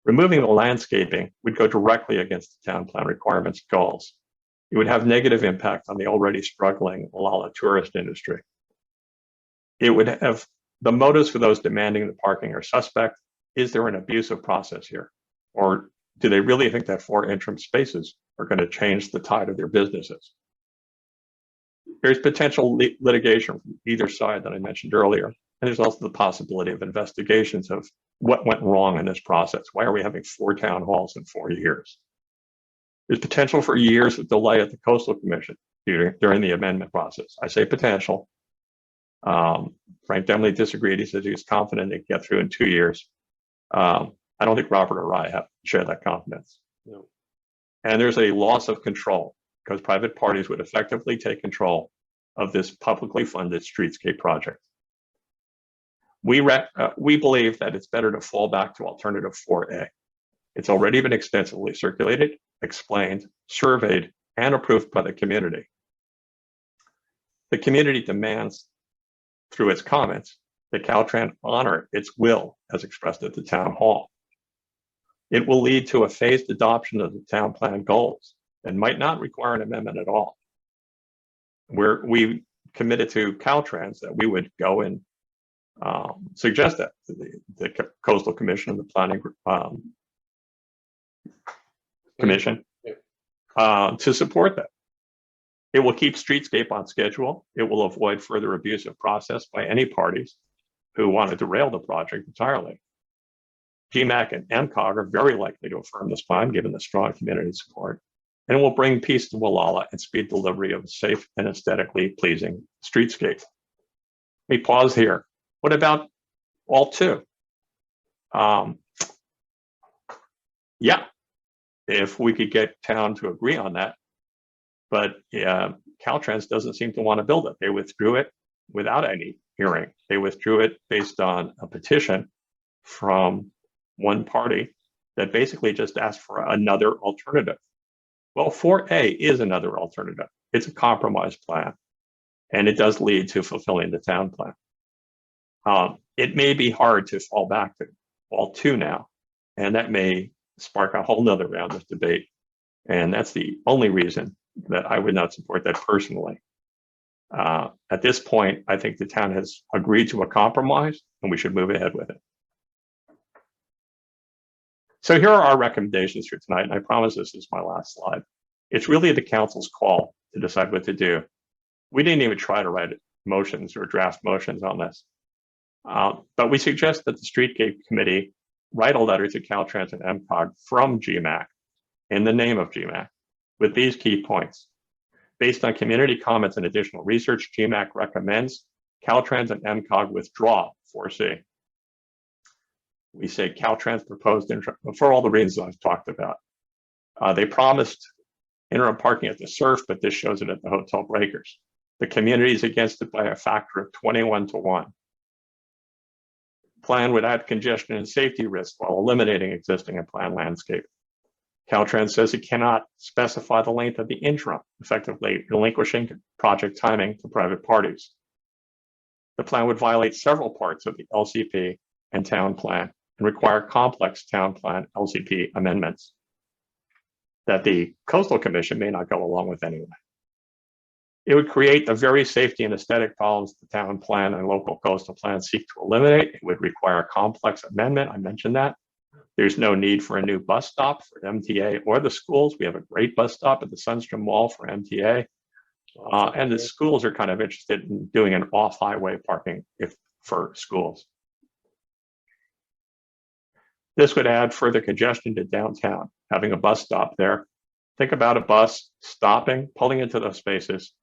Speaker 1: Removing the landscaping would go directly against the town plan requirements goals. It would have negative impact on the already struggling Gualala tourist industry. It would have the motives for those demanding the parking are suspect. Is there an abusive process here? Or do they really think that 4 interim spaces are going to change the tide of their businesses. There's potential litigation from either side that I mentioned earlier. And there's also the possibility of investigations of what went wrong in this process. Why are we having 4 town halls in 4 years? There's potential for years of delay at the Coastal Commission during the amendment process. I say potential. Frank Demley disagreed. He said he was confident they'd get through in 2 years. I don't think Robert or I share that confidence.
Speaker 2: No.
Speaker 1: And there's a loss of control because private parties would effectively take control of this publicly funded streetscape project. We believe that it's better to fall back to alternative 4A. It's already been extensively circulated, explained, surveyed, and approved by the community. The community demands, through its comments, that Caltrans honor its will as expressed at the town hall. It will lead to a phased adoption of the town plan goals and might not require an amendment at all. We committed to Caltrans that we would go and suggest that to the Coastal Commission and the Planning Commission to support that. It will keep Streetscape on schedule. It will avoid further abusive process by any parties who want to derail the project entirely. GMAC and MCOG are very likely to affirm this plan, given the strong community support, and it will bring peace to Gualala and speed delivery of a safe and aesthetically pleasing streetscape. Let me pause here. What about all 2? Yeah, if we could get town to agree on that, but Caltrans doesn't seem to want to build it. They withdrew it without any hearing. They withdrew it based on a petition from one party that basically just asked for another alternative. Well, 4A is another alternative. It's a compromise plan, and it does lead to fulfilling the town plan. It may be hard to fall back to all 2 now, and that may spark a whole nother round of debate. And that's the only reason that I would not support that personally. At this point, I think the town has agreed to a compromise, and we should move ahead with it. So here are our recommendations for tonight, and I promise this is my last slide. It's really the council's call to decide what to do. We didn't even try to write motions or draft motions on this. But we suggest that the Streetscape Committee write a letter to Caltrans and MCOG from GMAC in the name of GMAC with these key points. Based on community comments and additional research, GMAC recommends Caltrans and MCOG withdraw 4C. We say Caltrans proposed for all the reasons I've talked about. They promised interim parking at the Surf, but this shows it at the Hotel Breakers. The community is against it by a factor of 21 to 1. Plan would add congestion and safety risk while eliminating existing and planned landscape. Caltrans says it cannot specify the length of the interim, effectively relinquishing project timing to private parties. The plan would violate several parts of the LCP and town plan and require complex town plan LCP amendments that the Coastal Commission may not go along with anyway. It would create the very safety and aesthetic problems the town plan and local coastal plans seek to eliminate. It would require a complex amendment. I mentioned that. There's no need for a new bus stop for MTA or the schools. We have a great bus stop at the Sunstrom Mall for MTA. And the schools are kind of interested in doing an off-highway parking for schools. This would add further congestion to downtown, having a bus stop there. Think about a bus stopping, pulling into those spaces,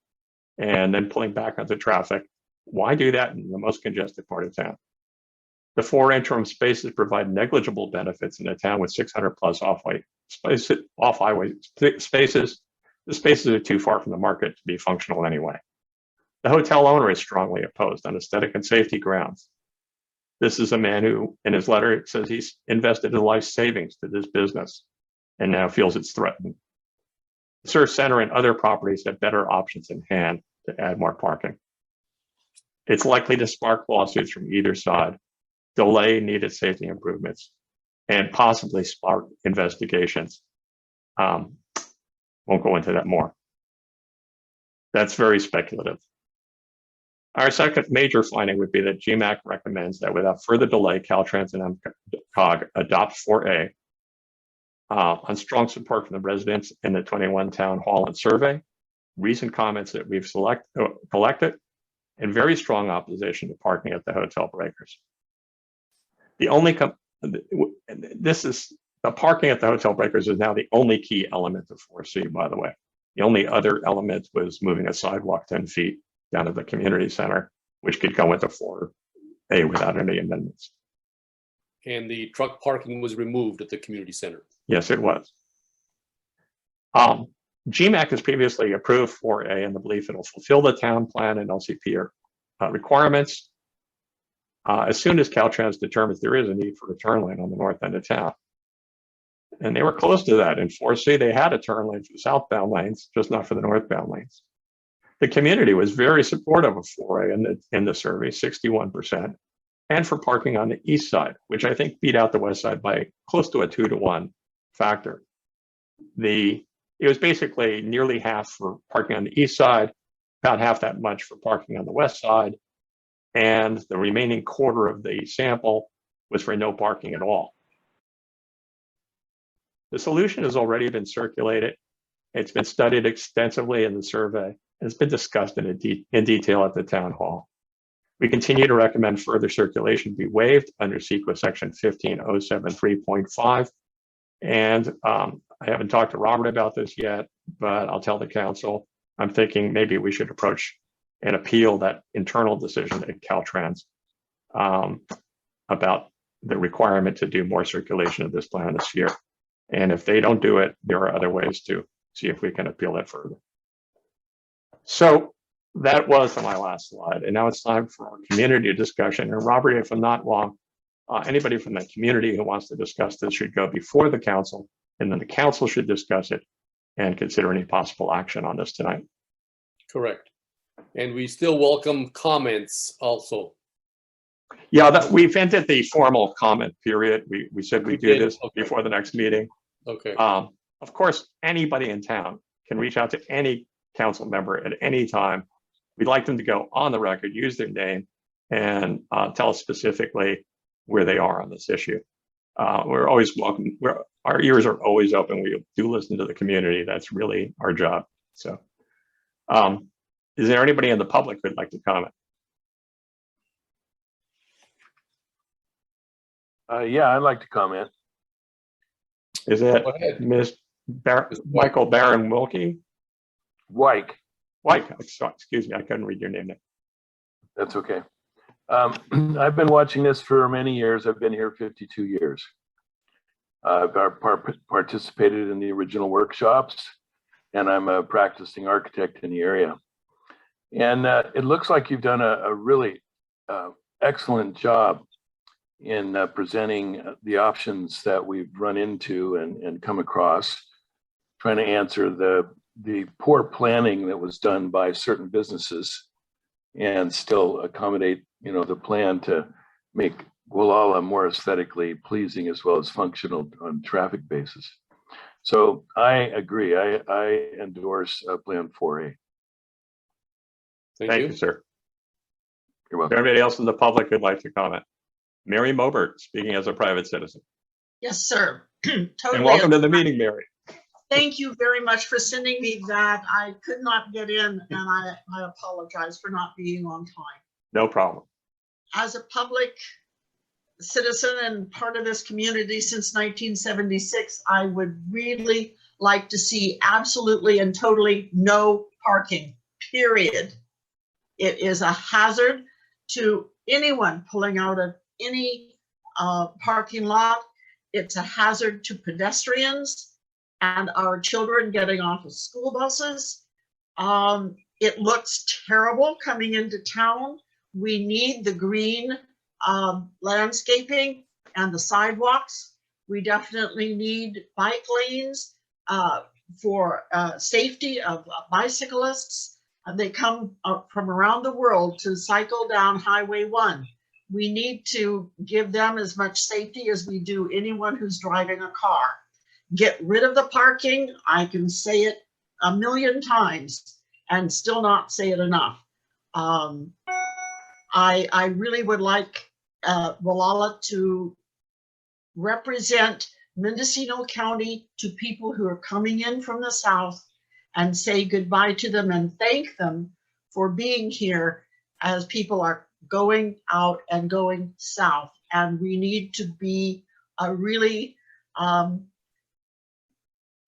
Speaker 1: and then pulling back onto traffic. Why do that in the most congested part of town? The 4 interim spaces provide negligible benefits in a town with 600 plus off-highway spaces. The spaces are too far from the market to be functional anyway. The hotel owner is strongly opposed on aesthetic and safety grounds. This is a man who, in his letter, says he's invested his life savings to this business and now feels it's threatened. The Surf Center and other properties have better options in hand to add more parking. It's likely to spark lawsuits from either side, delay needed safety improvements, and possibly spark investigations. Won't go into that more. That's very speculative. Our second major finding would be that GMAC recommends that without further delay, Caltrans and MCOG adopt 4A on strong support from the residents in the 21 town hall and survey, recent comments that we've collected, and very strong opposition to parking at the hotel breakers. The only the parking at the hotel breakers is now the only key element of 4C, by the way. The only other element was moving a sidewalk 10 feet down to the community center, which could go into 4A without any amendments.
Speaker 2: And the truck parking was removed at the community center.
Speaker 1: Yes, it was. GMAC has previously approved 4A in the belief it'll fulfill the town plan and LCP requirements as soon as Caltrans determines there is a need for a turn lane on the north end of town. And they were close to that. In 4C, they had a turn lane for the southbound lanes, just not for the northbound lanes. The community was very supportive of 4A in the survey, 61%, and for parking on the east side, which I think beat out the west side by close to a 2-to-1 factor. It was basically nearly half for parking on the east side, about half that much for parking on the west side, and the remaining quarter of the sample was for no parking at all. The solution has already been circulated. It's been studied extensively in the survey. It's been discussed in detail at the town hall. We continue to recommend further circulation be waived under CEQA section 15073.5. And I haven't talked to Robert about this yet, but I'll tell the council, I'm thinking maybe we should approach and appeal that internal decision at Caltrans about the requirement to do more circulation of this plan this year. And if they don't do it, there are other ways to see if we can appeal that further. So that was my last slide. And now it's time for our community discussion. And Robert, if I'm not wrong, anybody from the community who wants to discuss this should go before the council, and then the council should discuss it and consider any possible action on this tonight.
Speaker 2: Correct. And we still welcome comments also.
Speaker 1: Yeah, we've ended the formal comment period. We said we do this before the next meeting.
Speaker 2: Okay.
Speaker 1: Of course, anybody in town can reach out to any council member at any time. We'd like them to go on the record, use their name, and tell us specifically where they are on this issue. We're always welcome. Our ears are always open. We do listen to the community. That's really our job. So is there anybody in the public who'd like to comment?
Speaker 3: Yeah, I'd like to comment.
Speaker 1: Is it Michael Barron Wilkie?
Speaker 3: Wyke.
Speaker 1: Wyke, excuse me, I couldn't read your name there.
Speaker 3: That's okay. I've been watching this for many years. I've been here 52 years. I've participated in the original workshops, and I'm a practicing architect in the area. And it looks like you've done a really excellent job in presenting the options that we've run into and come across, trying to answer the poor planning that was done by certain businesses and still accommodate, the plan to make Gualala more aesthetically pleasing as well as functional on a traffic basis. So I agree. I endorse Plan 4A.
Speaker 1: Thank you, sir.
Speaker 3: You're welcome.
Speaker 1: Anybody else in the public who'd like to comment? Mary Mobert, speaking as a private citizen.
Speaker 4: Yes, sir. Totally.
Speaker 1: And welcome to the meeting, Mary.
Speaker 4: Thank you very much for sending me that. I could not get in, and I apologize for not being on time.
Speaker 1: No problem.
Speaker 4: As a public citizen and part of this community since 1976, I would really like to see absolutely and totally no parking, period. It is a hazard to anyone pulling out of any parking lot. It's a hazard to pedestrians and our children getting off of school buses. It looks terrible coming into town. We need the green landscaping and the sidewalks. We definitely need bike lanes for safety of bicyclists. They come from around the world to cycle down Highway 1. We need to give them as much safety as we do anyone who's driving a car. Get rid of the parking. I can say it a million times and still not say it enough. I really would like Gualala to represent Mendocino County to people who are coming in from the south and say goodbye to them and thank them for being here as people are going out and going south. And we need to be a really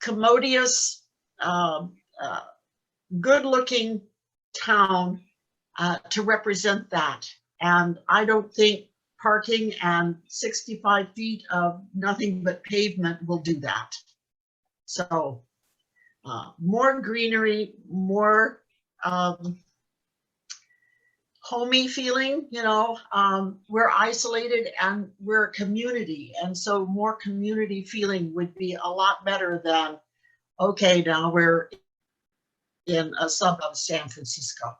Speaker 4: commodious, good-looking town to represent that. And I don't think parking and 65 feet of nothing but pavement will do that. So more greenery, more homey feeling, you know, we're isolated and we're a community. And so more community feeling would be a lot better than, okay, now we're in a suburb of San Francisco.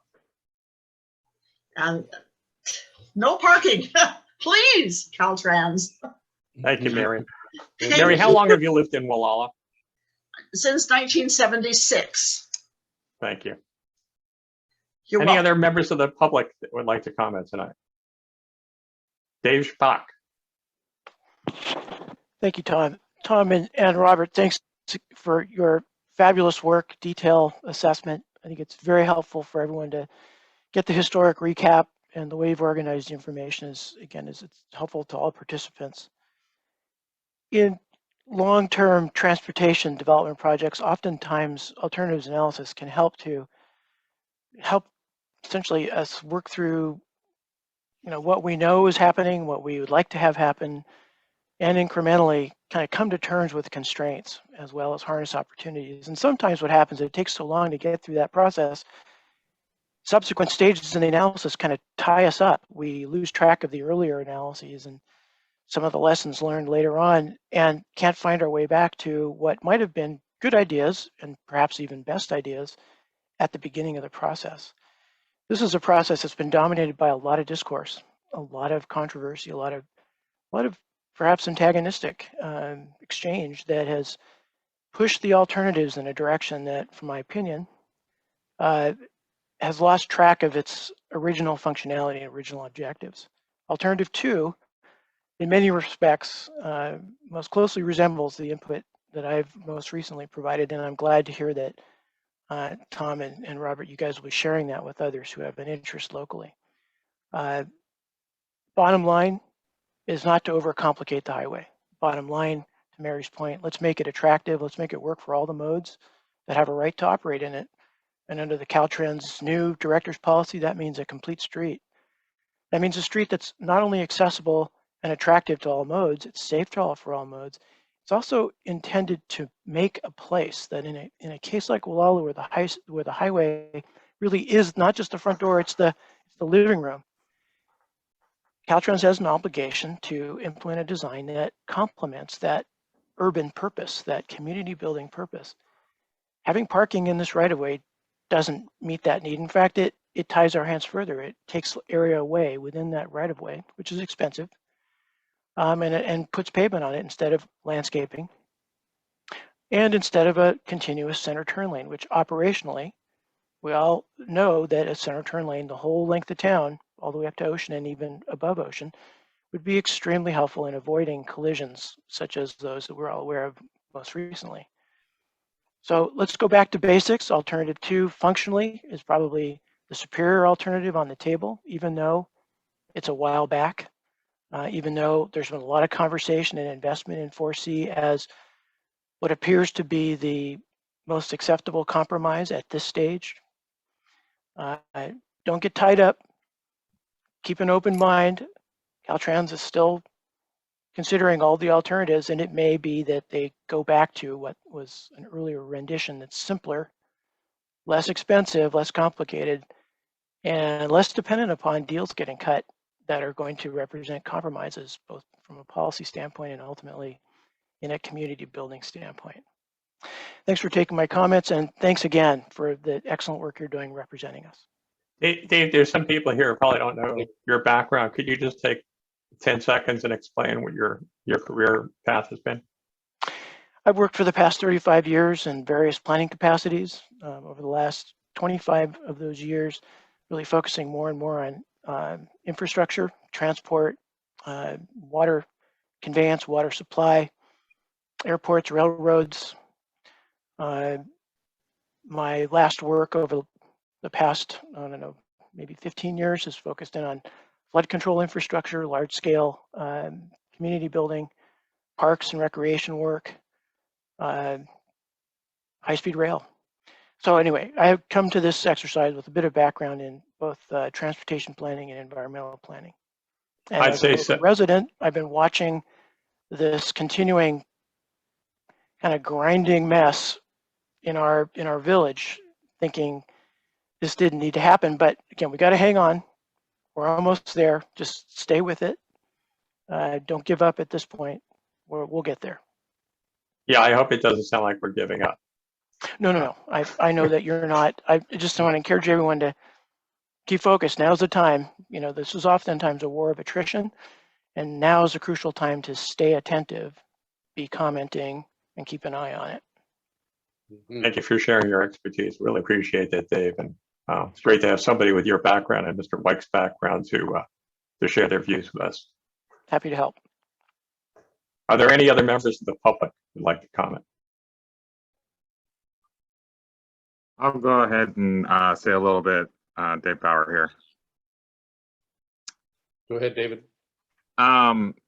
Speaker 4: And no parking, please, Caltrans.
Speaker 1: Thank you, Mary. Mary, how long have you lived in Gualala?
Speaker 4: Since 1976.
Speaker 1: Thank you.
Speaker 4: You're
Speaker 1: Any
Speaker 4: welcome.
Speaker 1: other members of the public that would like to comment tonight? Dave Spock.
Speaker 5: Thank you, Tom. Tom and Robert, thanks for your fabulous work, detail assessment. I think it's very helpful for everyone to get the historic recap, and the way you've organized the information is it's helpful to all participants. In long-term transportation development projects, oftentimes alternatives analysis can help essentially us work through, you know, what we know is happening, what we would like to have happen, and incrementally kind of come to terms with constraints as well as harness opportunities. And sometimes what happens, it takes so long to get through that process, subsequent stages in the analysis kind of tie us up. We lose track of the earlier analyses and some of the lessons learned later on, and can't find our way back to what might have been good ideas and perhaps even best ideas at the beginning of the process. This is a process that's been dominated by a lot of discourse, a lot of controversy, a lot of perhaps antagonistic exchange that has pushed the alternatives in a direction that, from my opinion, has lost track of its original functionality and original objectives. Alternative 2, in many respects, most closely resembles the input that I've most recently provided, and I'm glad to hear that Tom and Robert, you guys will be sharing that with others who have an interest locally. Bottom line is not to overcomplicate the highway. Bottom line, to Mary's point, let's make it attractive. Let's make it work for all the modes that have a right to operate in it. And under the Caltrans new director's policy, that means a complete street. That means a street that's not only accessible and attractive to all modes, it's safe to for all modes. It's also intended to make a place that in a case like Gualala, where the highway really is not just the front door, it's the living room. Caltrans has an obligation to implement a design that complements that urban purpose, that community building purpose. Having parking in this right-of-way doesn't meet that need. In fact, it ties our hands further. It takes area away within that right-of-way, which is expensive, and puts pavement on it instead of landscaping, and instead of a continuous center turn lane, which operationally, we all know that a center turn lane, the whole length of town, all the way up to Ocean and even above Ocean, would be extremely helpful in avoiding collisions such as those that we're all aware of most recently. So let's go back to basics. Alternative 2 functionally is probably the superior alternative on the table, even though it's a while back, even though there's been a lot of conversation and investment in 4C as what appears to be the most acceptable compromise at this stage. Don't get tied up. Keep an open mind. Caltrans is still considering all the alternatives, and it may be that they go back to what was an earlier rendition that's simpler, less expensive, less complicated, and less dependent upon deals getting cut that are going to represent compromises, both from a policy standpoint and ultimately in a community building standpoint. Thanks for taking my comments, and thanks again for the excellent work you're doing representing us.
Speaker 1: Dave, there's some people here who probably don't know your background. Could you just take 10 seconds and explain what your career path has been?
Speaker 5: I've worked for the past 35 years in various planning capacities. Over the last 25 of those years, really focusing more and more on infrastructure, transport, water conveyance, water supply, airports, railroads. My last work over the past, I don't know, maybe 15 years is focused in on flood control infrastructure, large scale community building, parks and recreation work, high-speed rail. So anyway, I have come to this exercise with a bit of background in both transportation planning and environmental planning. And
Speaker 1: I'd
Speaker 5: as
Speaker 1: say
Speaker 5: a
Speaker 1: so.
Speaker 5: resident, I've been watching this continuing kind of grinding mess in our village, thinking this didn't need to happen. But again, we got to hang on. We're almost there. Just stay with it. Don't give up at this point. We'll get there.
Speaker 1: Yeah, I hope it doesn't sound like we're giving up.
Speaker 5: No. I know that you're not. I just want to encourage everyone to keep focused. Now's the time. You know, this is oftentimes a war of attrition, and now is a crucial time to stay attentive, be commenting, and keep an eye on it.
Speaker 1: Thank you for sharing your expertise. Really appreciate that, Dave. And it's great to have somebody with your background and Mr. White's background to share their views with us.
Speaker 5: Happy to help.
Speaker 1: Are there any other members of the public who'd like to comment?
Speaker 6: I'll go ahead and say a little bit, Dave Power here.
Speaker 2: Go ahead, David.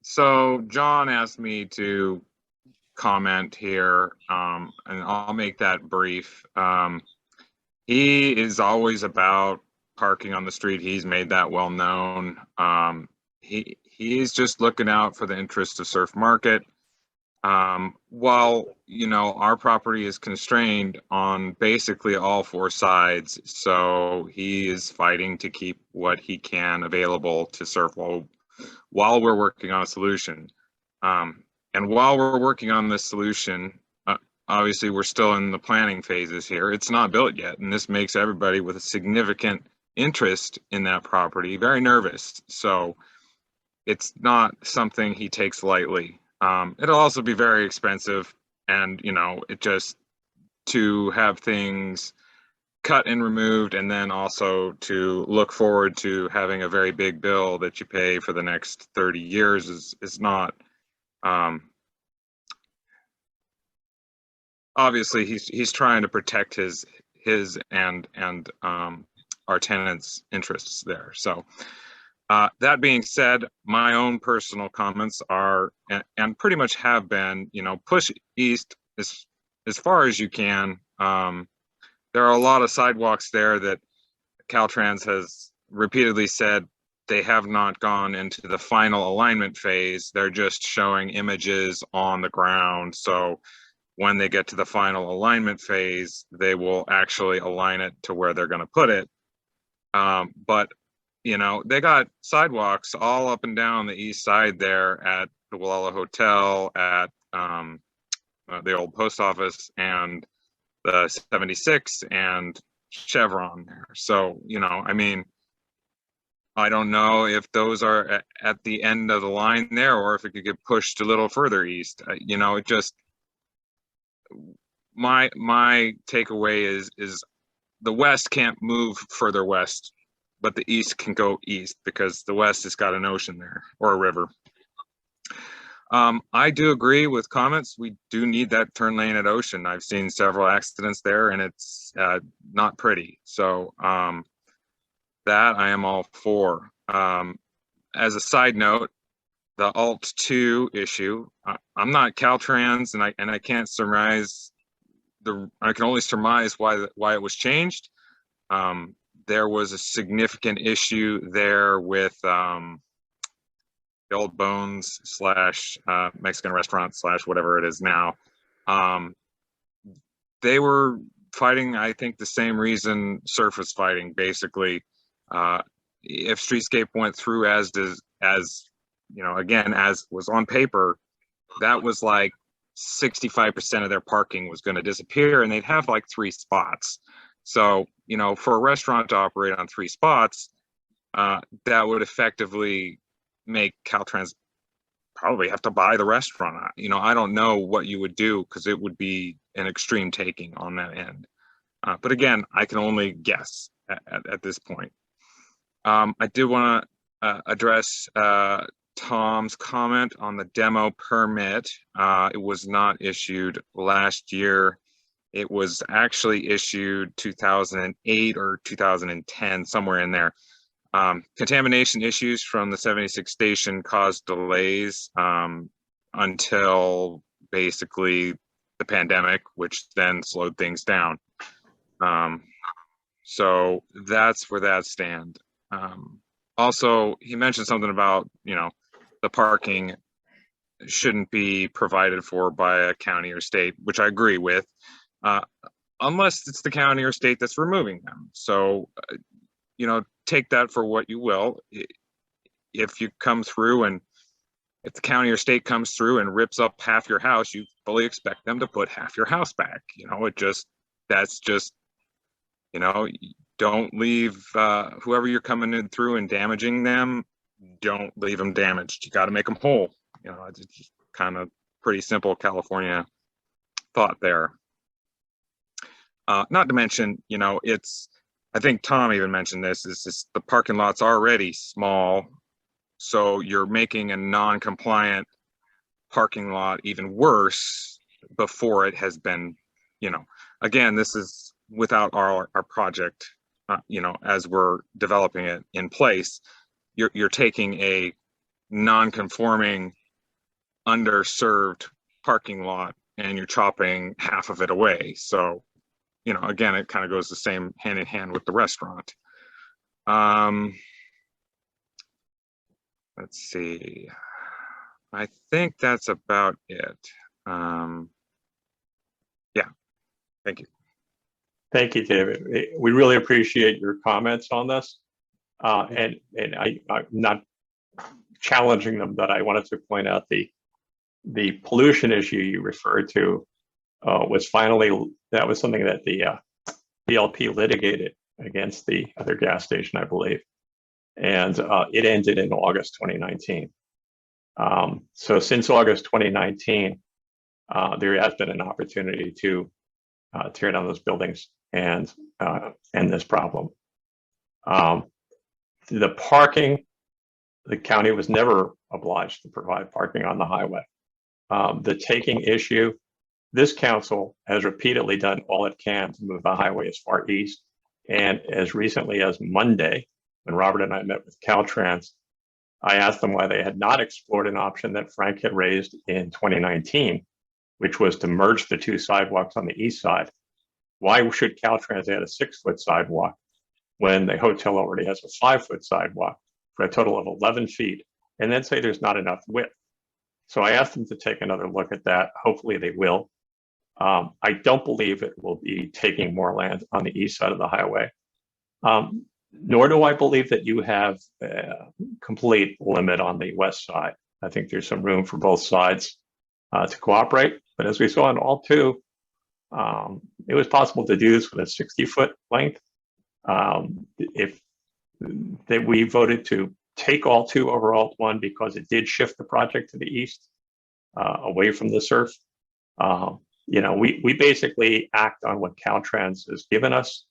Speaker 6: So John asked me to comment here, and I'll make that brief. He is always about parking on the street. He's made that well known. He's just looking out for the interest of Surf Market. While, you know, our property is constrained on basically all four sides, so he is fighting to keep what he can available to Surf while we're working on a solution. And while we're working on this solution, obviously we're still in the planning phases here. It's not built yet, and this makes everybody with a significant interest in that property very nervous. So it's not something he takes lightly. It'll also be very expensive, and you know, it just to have things cut and removed, and then also to look forward to having a very big bill that you pay for the next 30 years is not. Obviously, he's trying to protect his and our tenants' interests there. So. That being said, my own personal comments are, and pretty much have been, you know, push east as far as you can. There are a lot of sidewalks there that Caltrans has repeatedly said they have not gone into the final alignment phase. They're just showing images on the ground. So when they get to the final alignment phase, they will actually align it to where they're going to put it. But you know, they got sidewalks all up and down the east side there at the Gualala Hotel, at the old post office, and the 76 and Chevron there. So, you know, I mean, I don't know if those are at the end of the line there, or if it could get pushed a little further east. You know, it just, my takeaway is the west can't move further west, but the east can go east because the west has got an ocean there, or a river. I do agree with comments. We do need that turn lane at Ocean. I've seen several accidents there, and it's not pretty. So that I am all for. As a side note, the Alt 2 issue, I'm not Caltrans, and I can't surmise I can only surmise why it was changed. There was a significant issue there with the Old Bones / Mexican restaurant / whatever it is now. They were fighting, I think, the same reason Surf was fighting. Basically, if Streetscape went through as you know, again, as was on paper, that was like 65% of their parking was going to disappear, and they'd have like 3 spots. So, you know, for a restaurant to operate on 3 spots, that would effectively make Caltrans probably have to buy the restaurant. You know, I don't know what you would do, because it would be an extreme taking on that end. But again, I can only guess at this point. I did want to address Tom's comment on the demo permit. It was not issued last year. It was actually issued 2008 or 2010, somewhere in there. Contamination issues from the 76 station caused delays until basically the pandemic, which then slowed things down. So that's where that stands. Also, he mentioned something about, the parking shouldn't be provided for by a county or state, which I agree with, unless it's the county or state that's removing them. So, take that for what you will. If you come through and if the county or state comes through and rips up half your house, you fully expect them to put half your house back. Don't leave whoever you're coming in through and damaging them, don't leave them damaged. You got to make them whole. It's just kind of pretty simple California thought there. Not to mention, I think Tom even mentioned this, is just the parking lot's already small. So you're making a non-compliant parking lot even worse before it has been, again, this is without our project, as we're developing it in place, you're taking a non-conforming, underserved parking lot and you're chopping half of it away. So, again, it kind of goes the same hand in hand with the restaurant. Let's see. I think that's about it. Yeah, thank you.
Speaker 1: Thank you, David. We really appreciate your comments on this. And I'm not challenging them, but I wanted to point out the pollution issue you referred to was something that the BLP litigated against the other gas station, I believe. And it ended in August 2019. So since August 2019, there has been an opportunity to tear down those buildings and end this problem. The parking, the county was never obliged to provide parking on the highway. The taking issue, this council has repeatedly done all it can to move the highway as far east. And as recently as Monday, when Robert and I met with Caltrans, I asked them why they had not explored an option that Frank had raised in 2019, which was to merge the two sidewalks on the east side. Why should Caltrans add a 6-foot sidewalk when the hotel already has a 5-foot sidewalk for a total of 11 feet, and then say there's not enough width? So I asked them to take another look at that. Hopefully they will. I don't believe it will be taking more land on the east side of the highway. Nor do I believe that you have a complete limit on the west side. I think there's some room for both sides to cooperate. But as we saw in all two, it was possible to do this with a 60-foot length. If we voted to take all two over alt one because it did shift the project to the east, away from the surf. We basically act on what Caltrans has given us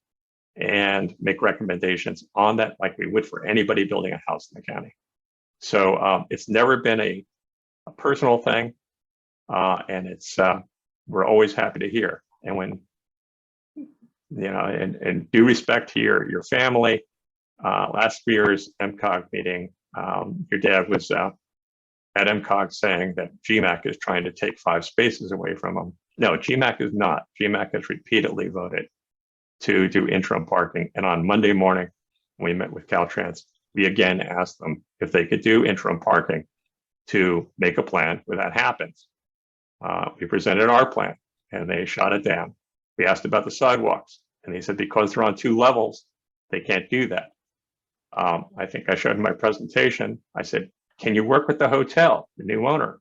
Speaker 1: and make recommendations on that like we would for anybody building a house in the county. So it's never been a personal thing, and it's we're always happy to hear. And when and due respect to your family, last year's MCOG meeting, your dad was at MCOG saying that GMAC is trying to take 5 spaces away from them. No, GMAC is not. GMAC has repeatedly voted to do interim parking. And on Monday morning, we met with Caltrans. We again asked them if they could do interim parking to make a plan where that happens. We presented our plan and they shot it down. We asked about the sidewalks and they said because they're on 2 levels, they can't do that. I think I showed in my presentation, I said, can you work with the hotel, the new owner?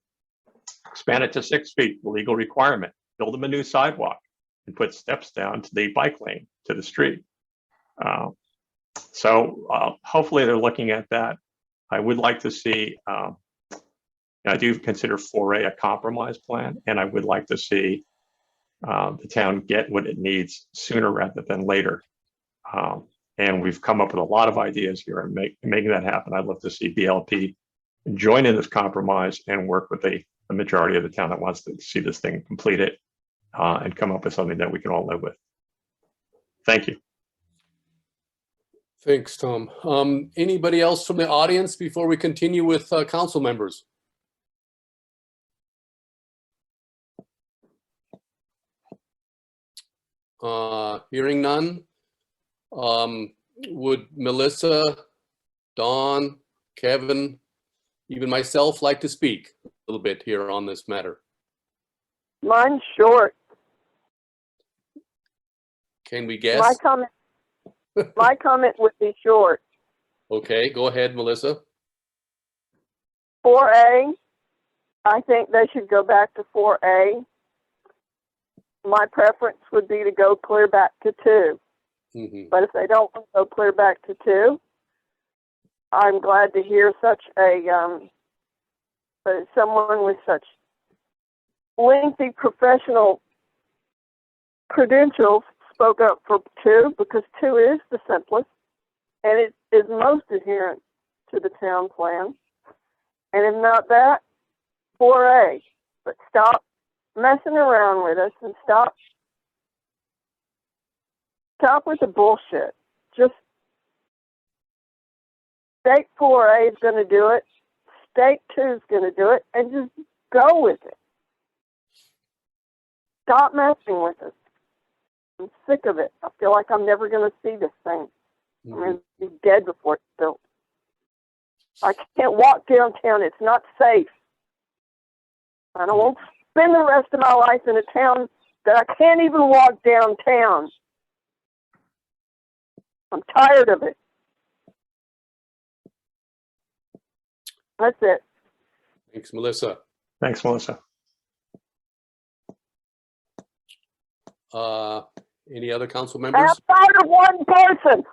Speaker 1: Expand it to 6 feet, the legal requirement, build them a new sidewalk and put steps down to the bike lane to the street. So hopefully they're looking at that. I would like to see, I do consider 4A a compromise plan, and I would like to see the town get what it needs sooner rather than later. And we've come up with a lot of ideas here and making that happen. I'd love to see BLP join in this compromise and work with the majority of the town that wants to see this thing completed and come up with something that we can all live with. Thank you.
Speaker 2: Thanks, Tom. Anybody else from the audience before we continue with council members? Hearing none. Would Melissa, Dawn, Kevin, even myself like to speak a little bit here on this matter?
Speaker 7: Mine's short.
Speaker 2: Can we
Speaker 7: My
Speaker 2: guess?
Speaker 7: comment would be short.
Speaker 2: Okay, go ahead, Melissa.
Speaker 7: 4A, I think they should go back to 4A. My preference would be to go clear back to 2.
Speaker 2: Mhm.
Speaker 7: But if they don't want to go clear back to 2, I'm glad to hear such a someone with such lengthy professional credentials spoke up for 2, because 2 is the simplest and it is most adherent to the town plan. And if not that, 4A. But stop messing around with us and stop with the bullshit. Just state 4A is going to do it. State 2 is going to do it, and just go with it. Stop messing with us. I'm sick of it. I feel like I'm never going to see this thing. I'm going to be dead before it's built. I can't walk downtown. It's not safe. I don't want to spend the rest of my life in a town that I can't even walk downtown. I'm tired of it. That's it.
Speaker 2: Thanks, Melissa.
Speaker 1: Thanks, Melissa.
Speaker 2: Any other council members?
Speaker 7: Outside of one person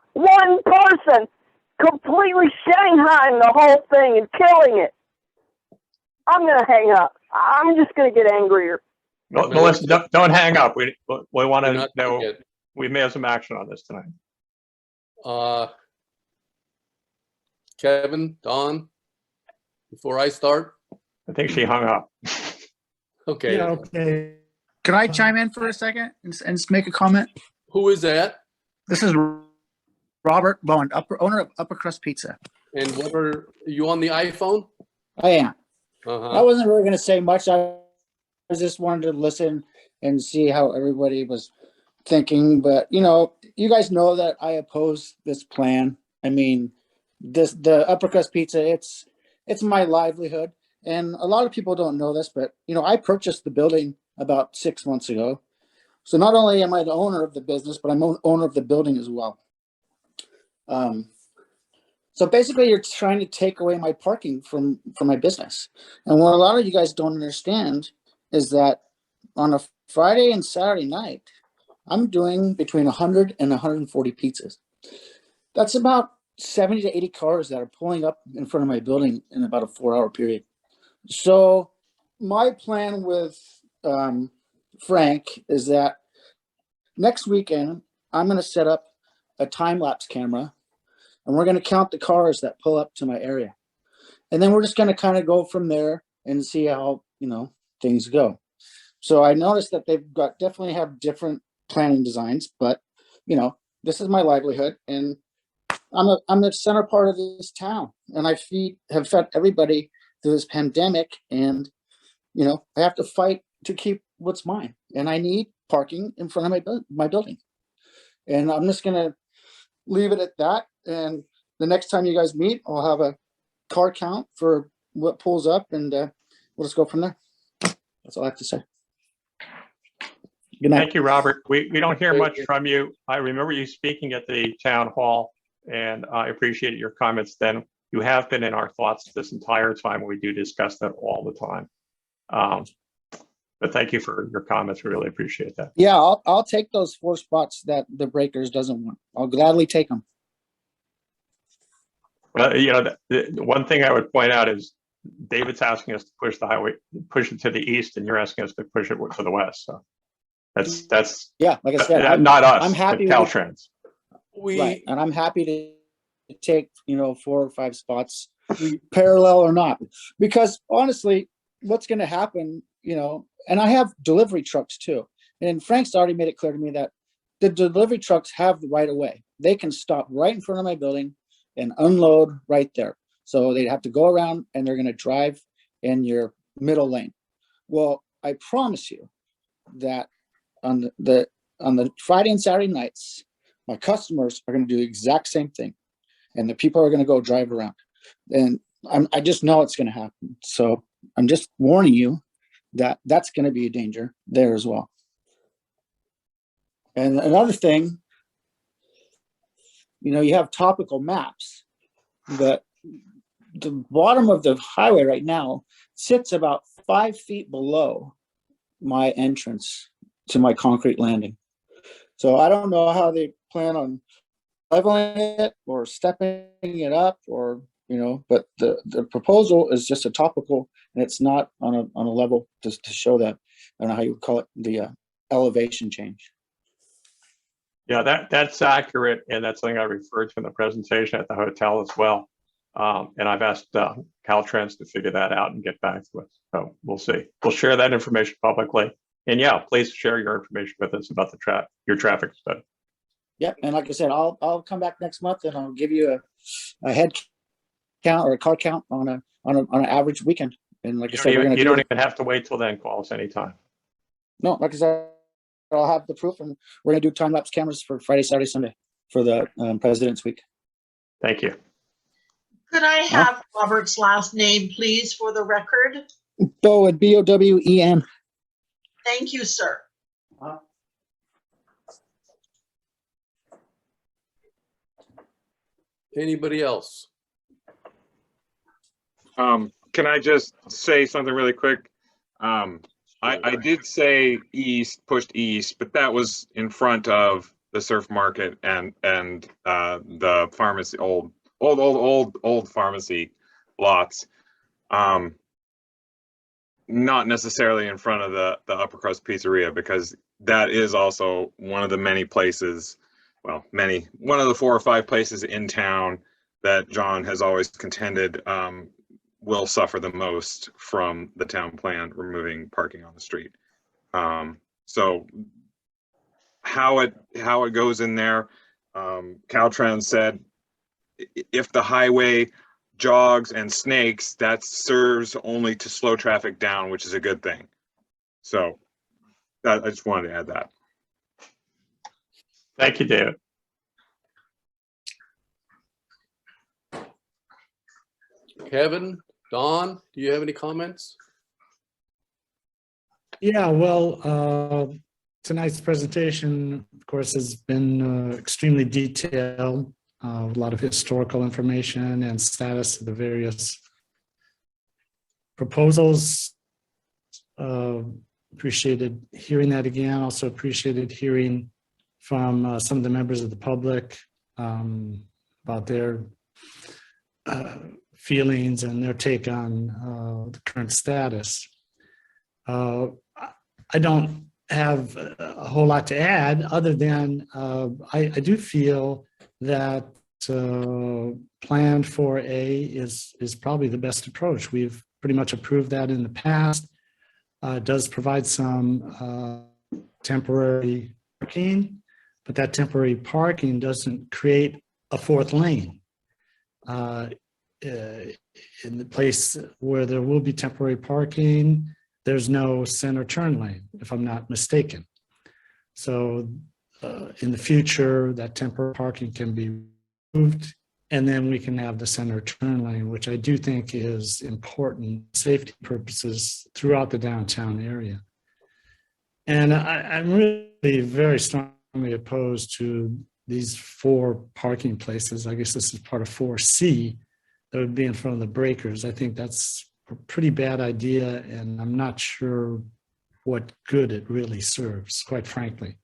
Speaker 7: completely shanghaiing the whole thing and killing it. I'm going to hang up. I'm just going to get angrier.
Speaker 1: Melissa, don't hang up. We want to
Speaker 2: Not
Speaker 1: know,
Speaker 2: yet.
Speaker 1: we may have some action on this tonight.
Speaker 2: Kevin, Don, before I start?
Speaker 1: I think she hung up.
Speaker 2: Okay.
Speaker 8: Yeah, okay. Can I chime in for a second and just make a comment?
Speaker 2: Who is that?
Speaker 8: This is Robert Bowen, owner of Upper Crust Pizza.
Speaker 2: And what are you on the iPhone?
Speaker 9: I am. I
Speaker 2: Uh-huh.
Speaker 9: wasn't really going to say much. I just wanted to listen and see how everybody was thinking. But, you know, you guys know that I oppose this plan. I mean, the Upper Crust Pizza, it's my livelihood. And a lot of people don't know this, but, you know, I purchased the building about 6 months ago. So not only am I the owner of the business, but I'm owner of the building as well. So basically, you're trying to take away my parking from my business. And what a lot of you guys don't understand is that on a Friday and Saturday night, I'm doing between 100 and 140 pizzas. That's about 70 to 80 cars that are pulling up in front of my building in about a 4-hour period. So my plan with Frank is that next weekend, I'm going to set up a time-lapse camera, and we're going to count the cars that pull up to my area. And then we're just going to kind of go from there and see how, you know, things go. So I noticed that they've got definitely have different planning designs, but, you know, this is my livelihood, and I'm the center part of this town, and I have fed everybody through this pandemic, and, you know, I have to fight to keep what's mine, and I need parking in front of my building. And I'm just going to leave it at that. And the next time you guys meet, I'll have a car count for what pulls up, and we'll just go from there. That's all I have to say. Good night.
Speaker 1: Thank you, Robert. We don't hear
Speaker 2: Thank
Speaker 1: much
Speaker 2: you.
Speaker 1: from you. I remember you speaking at the town hall, and I appreciated your comments then. You have been in our thoughts this entire time. We do discuss that all the time. But thank you for your comments. We really appreciate that.
Speaker 9: Yeah, I'll take those 4 spots that the Breakers doesn't want. I'll gladly take them.
Speaker 1: Well, you know, the one thing I would point out is David's asking us to push the highway, push it to the east, and you're asking us to push it to the west. So that's
Speaker 9: Yeah, like I said,
Speaker 1: not us,
Speaker 9: I'm happy
Speaker 1: but
Speaker 9: with-
Speaker 1: Caltrans.
Speaker 2: We
Speaker 9: right, and I'm happy to take, you know, 4 or 5 spots parallel or not. Because honestly, what's going to happen, and I have delivery trucks too. And Frank's already made it clear to me that the delivery trucks have the right of way. They can stop right in front of my building and unload right there. So they'd have to go around and they're going to drive in your middle lane. Well, I promise you that on the Friday and Saturday nights, my customers are going to do the exact same thing. And the people are going to go drive around. And I just know it's going to happen. So I'm just warning you that that's going to be a danger there as well. And another thing, you have topical maps, but the bottom of the highway right now sits about 5 feet below my entrance to my concrete landing. So I don't know how they plan on leveling it or stepping it up, or but the proposal is just a topical, and it's not on a level to show that, I don't know how you would call it, the elevation change.
Speaker 1: Yeah, that's accurate, and that's something I referred to in the presentation at the hotel as well. And I've asked Caltrans to figure that out and get back to us. So we'll see. We'll share that information publicly. And yeah, please share your information with us about your traffic study.
Speaker 9: Yep, and like I said, I'll come back next month and I'll give you a head count or a car count on an average weekend. And like I said,
Speaker 1: you don't even have to wait till then. Call us anytime.
Speaker 9: No, like I said, I'll have the proof, and we're gonna do time-lapse cameras for Friday, Saturday, Sunday for the President's Week.
Speaker 1: Thank you.
Speaker 4: Could I have Robert's last name, please, for the record?
Speaker 9: Bowen, Bowen.
Speaker 4: Thank you, sir.
Speaker 2: Anybody else?
Speaker 6: Can I just say something really quick? I did say pushed east, but that was in front of the surf market and the pharmacy, old pharmacy lots. Not necessarily in front of the Upper Crust Pizzeria, because that is also one of the many places, one of the 4 or 5 places in town that John has always contended will suffer the most from the town plan removing parking on the street. So how it goes in there, Caltrans said if the highway jogs and snakes, that serves only to slow traffic down, which is a good thing. So I just wanted to add that.
Speaker 1: Thank you, David.
Speaker 2: Kevin, Don, do you have any comments?
Speaker 10: Yeah, well, tonight's presentation, of course, has been extremely detailed. A lot of historical information and status of the various proposals. Appreciated hearing that again. Also appreciated hearing from some of the members of the public about their feelings and their take on the current status. I don't have a whole lot to add other than I do feel that Plan 4A is probably the best approach. We've pretty much approved that in the past. It does provide some temporary parking, but that temporary parking doesn't create a 4th lane. In the place where there will be temporary parking, there's no center turn lane, if I'm not mistaken. So in the future, that temporary parking can be removed, and then we can have the center turn lane, which I do think is important safety purposes throughout the downtown area. And I'm really very strongly opposed to these 4 parking places. I guess this is part of 4C that would be in front of the breakers. I think that's a pretty bad idea, and I'm not sure what good it really serves, quite frankly.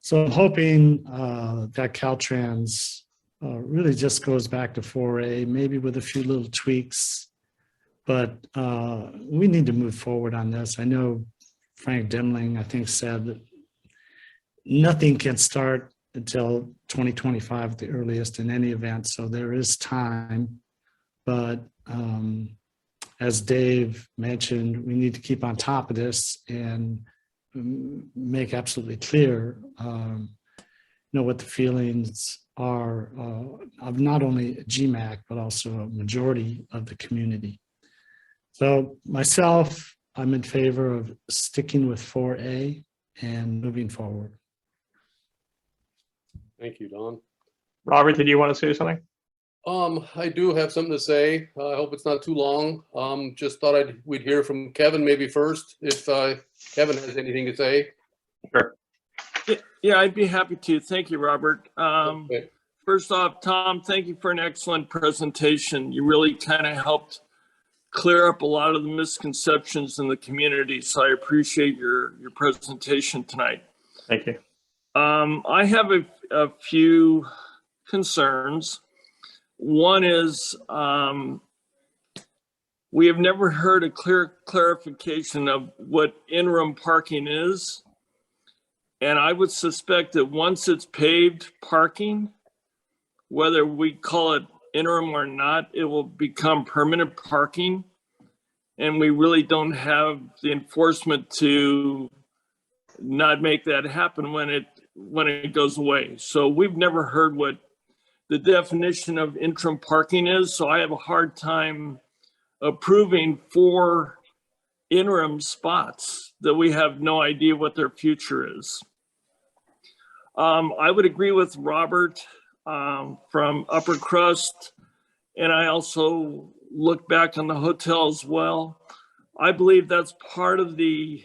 Speaker 10: So I'm hoping that Caltrans really just goes back to 4A, maybe with a few little tweaks, but we need to move forward on this. I know Frank Demling, I think, said that nothing can start until 2025 at the earliest in any event, so there is time But as Dave mentioned, we need to keep on top of this and make absolutely clear, what the feelings are of not only GMAC, but also a majority of the community. So myself, I'm in favor of sticking with 4A and moving forward.
Speaker 2: Thank you, Don.
Speaker 1: Robert, did you want to say something?
Speaker 2: I do have something to say. I hope it's not too long. Just thought we'd hear from Kevin maybe first, if Kevin has anything to say.
Speaker 1: Sure.
Speaker 11: Yeah, I'd be happy to. Thank you, Robert.
Speaker 2: Okay.
Speaker 11: First off, Tom, thank you for an excellent presentation. You really kind of helped clear up a lot of the misconceptions in the community. So I appreciate your presentation tonight.
Speaker 1: Thank you.
Speaker 11: I have a few concerns. One is we have never heard a clear clarification of what interim parking is. And I would suspect that once it's paved parking, whether we call it interim or not, it will become permanent parking. And we really don't have the enforcement to not make that happen when it goes away. So we've never heard what the definition of interim parking is. So I have a hard time approving 4 interim spots that we have no idea what their future is. I would agree with Robert from Upper Crust, and I also look back on the hotel as well. I believe that's part of the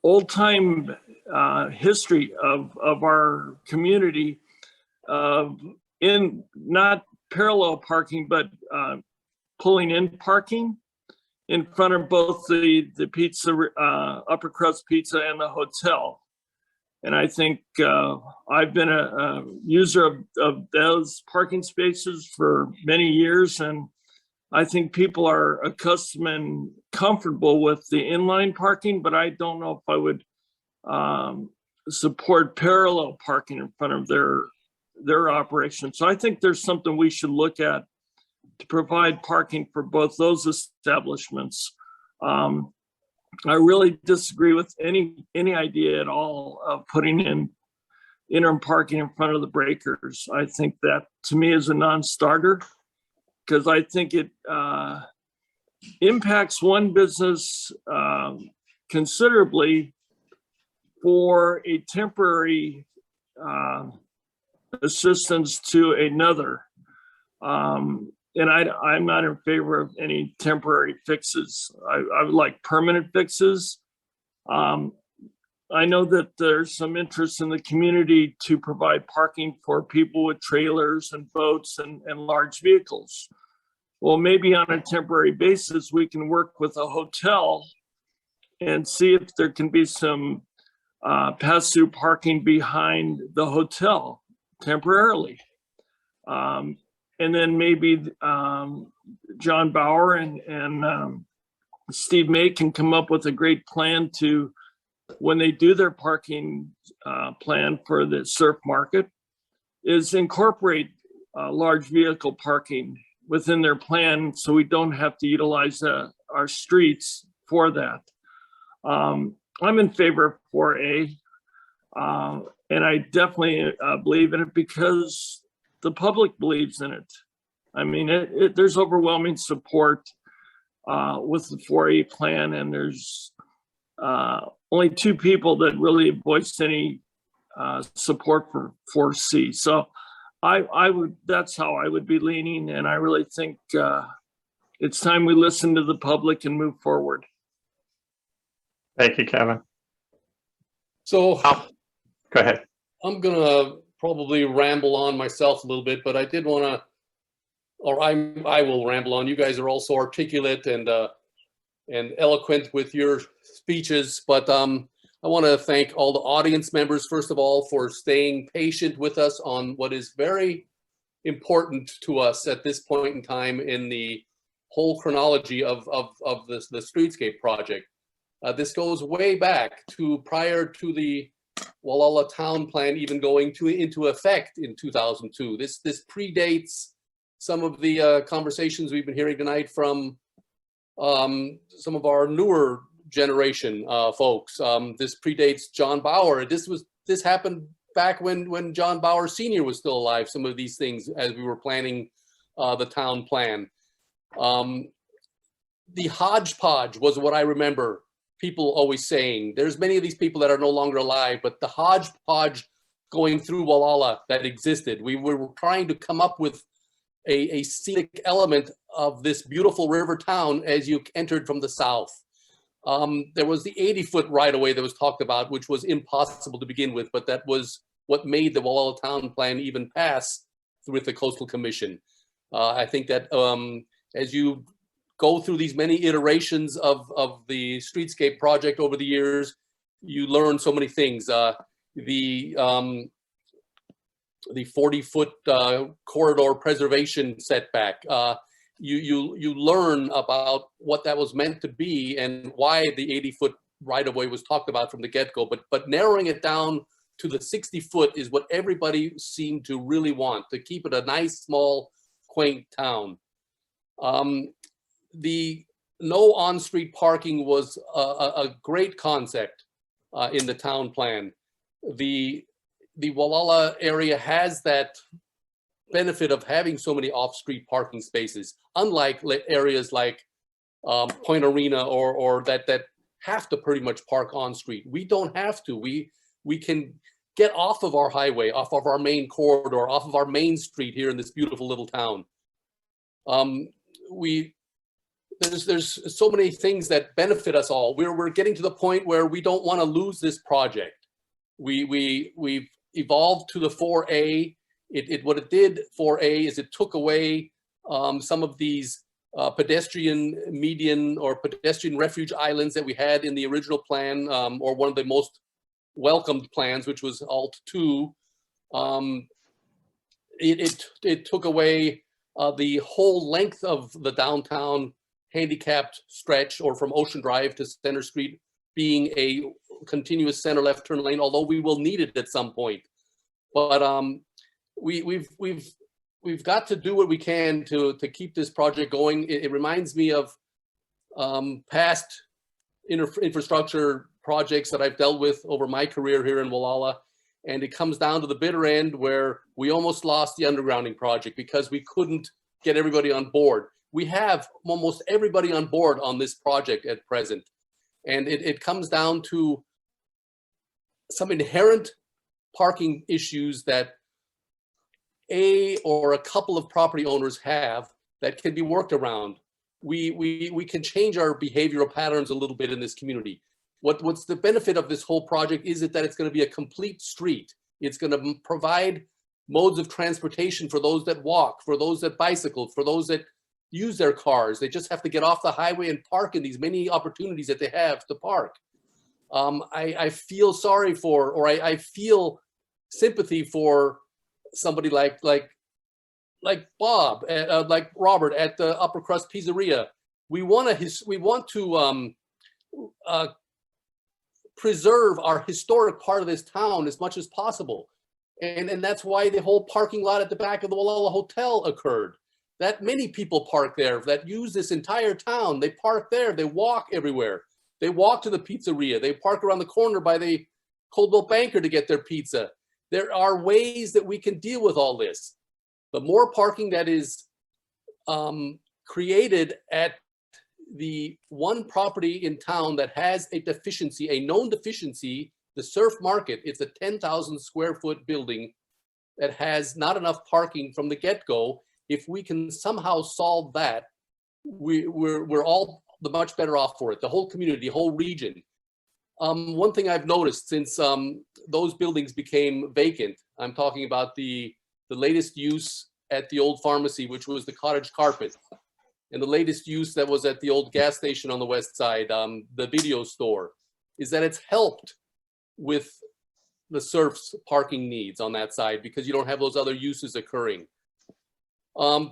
Speaker 11: old time history of our community in not parallel parking, but pulling in parking in front of both the pizza, Upper Crust Pizza and the hotel. And I think I've been a user of those parking spaces for many years. And I think people are accustomed and comfortable with the inline parking, but I don't know if I would support parallel parking in front of their operation. So I think there's something we should look at to provide parking for both those establishments. I really disagree with any idea at all of putting in interim parking in front of the breakers. I think that to me is a non-starter, because I think it impacts one business considerably for a temporary assistance to another. And I'm not in favor of any temporary fixes. I would like permanent fixes. I know that there's some interest in the community to provide parking for people with trailers and boats and large vehicles. Well, maybe on a temporary basis, we can work with a hotel and see if there can be some pass-through parking behind the hotel temporarily. And then maybe John Bauer and Steve May can come up with a great plan to, when they do their parking plan for the surf market, is incorporate large vehicle parking within their plan, so we don't have to utilize our streets for that. I'm in favor of 4A, and I definitely believe in it because the public believes in it. I mean, there's overwhelming support with the 4A plan, and there's only 2 people that really voiced any support for 4C. So I would, that's how I would be leaning, and I really think it's time we listen to the public and move forward.
Speaker 1: Thank you, Kevin.
Speaker 2: So
Speaker 1: Go ahead.
Speaker 2: I'm gonna probably ramble on myself a little bit, but I did want to, or I will ramble on. You guys are also articulate and eloquent with your speeches, but I want to thank all the audience members, first of all, for staying patient with us on what is very important to us at this point in time in the whole chronology of the Streetscape project. This goes way back to prior to the Gualala town plan even going into effect in 2002. This predates some of the conversations we've been hearing tonight from some of our newer generation folks. This predates John Bauer. This happened back when John Bauer Sr. was still alive, some of these things, as we were planning the town plan. The hodgepodge was what I remember people always saying. There's many of these people that are no longer alive, but the hodgepodge going through Gualala that existed. We were trying to come up with a scenic element of this beautiful river town as you entered from the south. There was the 80-foot right-of-way that was talked about, which was impossible to begin with, but that was what made the Gualala town plan even pass with the Coastal Commission. I think that as you go through these many iterations of the Streetscape project over the years, you learn so many things. The 40-foot corridor preservation setback. You learn about what that was meant to be and why the 80-foot right-of-way was talked about from the get-go. But narrowing it down to the 60-foot is what everybody seemed to really want, to keep it a nice, small, quaint town. The no on-street parking was a great concept in the town plan. The Gualala area has that benefit of having so many off-street parking spaces, unlike areas like Point Arena or that have to pretty much park on street. We don't have to. We can get off of our highway, off of our main corridor, off of our main street here in this beautiful little town. There's so many things that benefit us all. We're getting to the point where we don't want to lose this project. We've evolved to the 4A. What it did 4A is it took away some of these pedestrian median or pedestrian refuge islands that we had in the original plan, or one of the most welcomed plans, which was Alt 2. It took away the whole length of the downtown handicapped stretch, or from Ocean Drive to Center Street being a continuous center left turn lane, although we will need it at some point. But we've got to do what we can to keep this project going. It reminds me of past infrastructure projects that I've dealt with over my career here in Gualala, and it comes down to the bitter end where we almost lost the undergrounding project because we couldn't get everybody on board. We have almost everybody on board on this project at present, and it comes down to some inherent parking issues that a couple of property owners have that can be worked around. We can change our behavioral patterns a little bit in this community. What's the benefit of this whole project is that it's going to be a complete street. It's going to provide modes of transportation for those that walk, for those that bicycle, for those that use their cars. They just have to get off the highway and park in these many opportunities that they have to park. I feel sorry for, or I feel sympathy for somebody like Bob, like Robert at the Upper Crust Pizzeria. We want to preserve our historic part of this town as much as possible. And that's why the whole parking lot at the back of the Gualala Hotel occurred. That many people park there that use this entire town. They park there, they walk everywhere. They walk to the pizzeria. They park around the corner by the Coldwell Banker to get their pizza. There are ways that we can deal with all this. The more parking that is created at the one property in town that has a deficiency, a known deficiency, the Surf Market, it's a 10,000 square foot building that has not enough parking from the get-go. If we can somehow solve that, we're all the much better off for it. The whole community, the whole region. One thing I've noticed since those buildings became vacant, I'm talking about the latest use at the old pharmacy, which was the cottage carpet, and the latest use that was at the old gas station on the west side, the video store, is that it's helped with the Surf's parking needs on that side because you don't have those other uses occurring.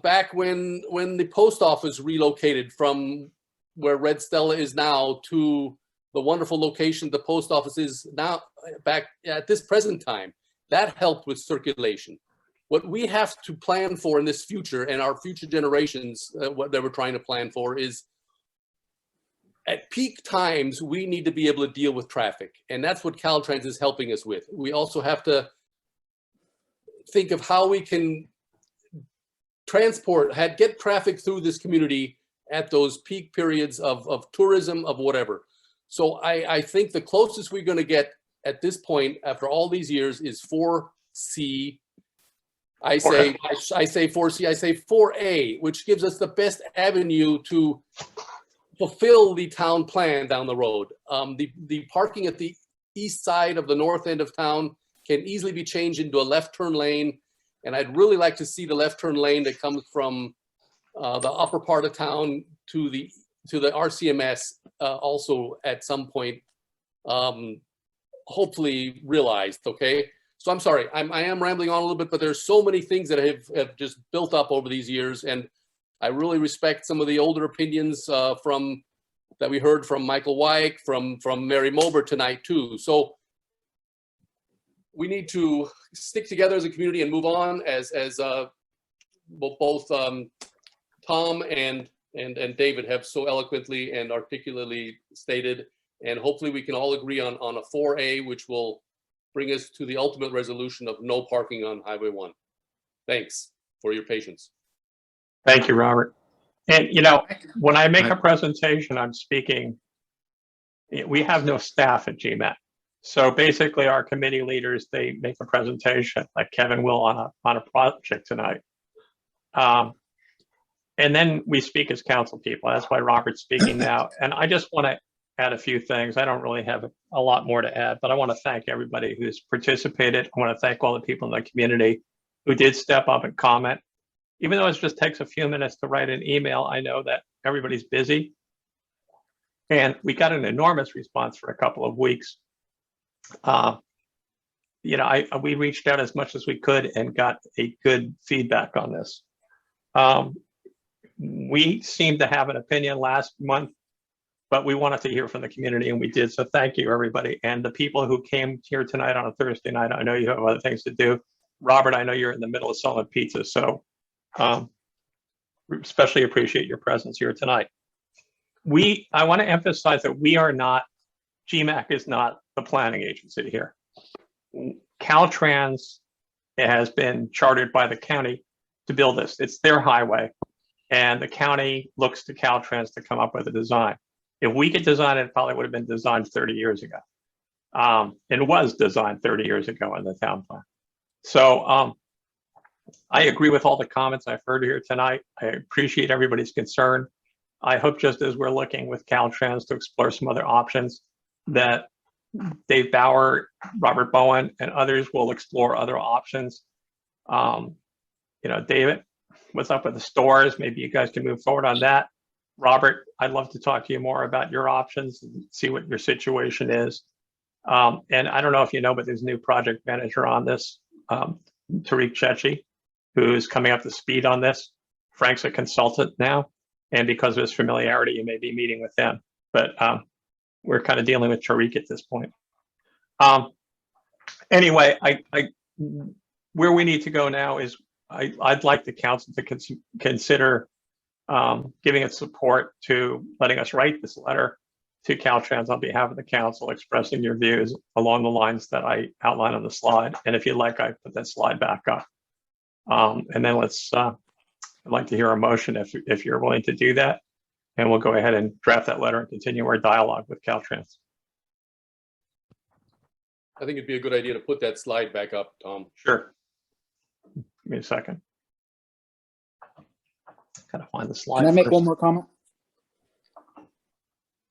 Speaker 2: Back when the post office relocated from where Red Stella is now to the wonderful location the post office is now back at this present time. That helped with circulation. What we have to plan for in this future and our future generations, what they were trying to plan for is at peak times, we need to be able to deal with traffic. And that's what Caltrans is helping us with. We also have to think of how we can get traffic through this community at those peak periods of tourism, of whatever. So I think the closest we're going to get at this point, after all these years, is 4C. I say 4C, I say 4A, which gives us the best avenue to fulfill the town plan down the road. The parking at the east side of the north end of town can easily be changed into a left turn lane. And I'd really like to see the left turn lane that comes from the upper part of town to the RCMS also at some point, hopefully realized, okay? So I'm sorry, I am rambling on a little bit, but there's so many things that have just built up over these years, and I really respect some of the older opinions that we heard from Michael Wyke, from Mary Mober tonight too. So we need to stick together as a community and move on, as both Tom and David have so eloquently and articulately stated, and hopefully we can all agree on a 4A, which will bring us to the ultimate resolution of no parking on Highway 1. Thanks for your patience.
Speaker 1: Thank you, Robert. And you know, when I make a presentation, I'm speaking, we have no staff at GMAC. So basically our committee leaders, they make a presentation like Kevin will on a project tonight. And then we speak as council people. That's why Robert's speaking now. And I just want to add a few things. I don't really have a lot more to add, but I want to thank everybody who's participated. I want to thank all the people in the community who did step up and comment. Even though it just takes a few minutes to write an email, I know that everybody's busy. And we got an enormous response for a couple of weeks. You know, we reached out as much as we could and got a good feedback on this. We seemed to have an opinion last month, but we wanted to hear from the community, and we did. So thank you, everybody. And the people who came here tonight on a Thursday night, I know you have other things to do. Robert, I know you're in the middle of selling pizza, so especially appreciate your presence here tonight. I want to emphasize that we are not, GMAC is not the planning agency here. Caltrans has been chartered by the county to build this. It's their highway, and the county looks to Caltrans to come up with a design. If we could design it, it probably would have been designed 30 years ago. It was designed 30 years ago in the town plan. So I agree with all the comments I've heard here tonight. I appreciate everybody's concern. I hope, just as we're looking with Caltrans to explore some other options, that Dave Bauer, Robert Bowen, and others will explore other options. You know, David, what's up with the stores? Maybe you guys can move forward on that. Robert, I'd love to talk to you more about your options and see what your situation is. And I don't know if you know, but there's a new project manager on this, Tariq Chechi, who's coming up to speed on this. Frank's a consultant now, and because of his familiarity, you may be meeting with them. But we're kind of dealing with Tariq at this point. Anyway, where we need to go now is I'd like the council to consider giving its support to letting us write this letter to Caltrans on behalf of the council, expressing your views along the lines that I outlined on the slide. And if you'd like, I put that slide back up. And then I'd like to hear a motion if you're willing to do that. And we'll go ahead and draft that letter and continue our dialogue with Caltrans.
Speaker 2: I think it'd be a good idea to put that slide back up, Tom.
Speaker 1: Sure. Give me a second. Gotta find the slide.
Speaker 9: Can I make
Speaker 1: first.
Speaker 9: one more comment?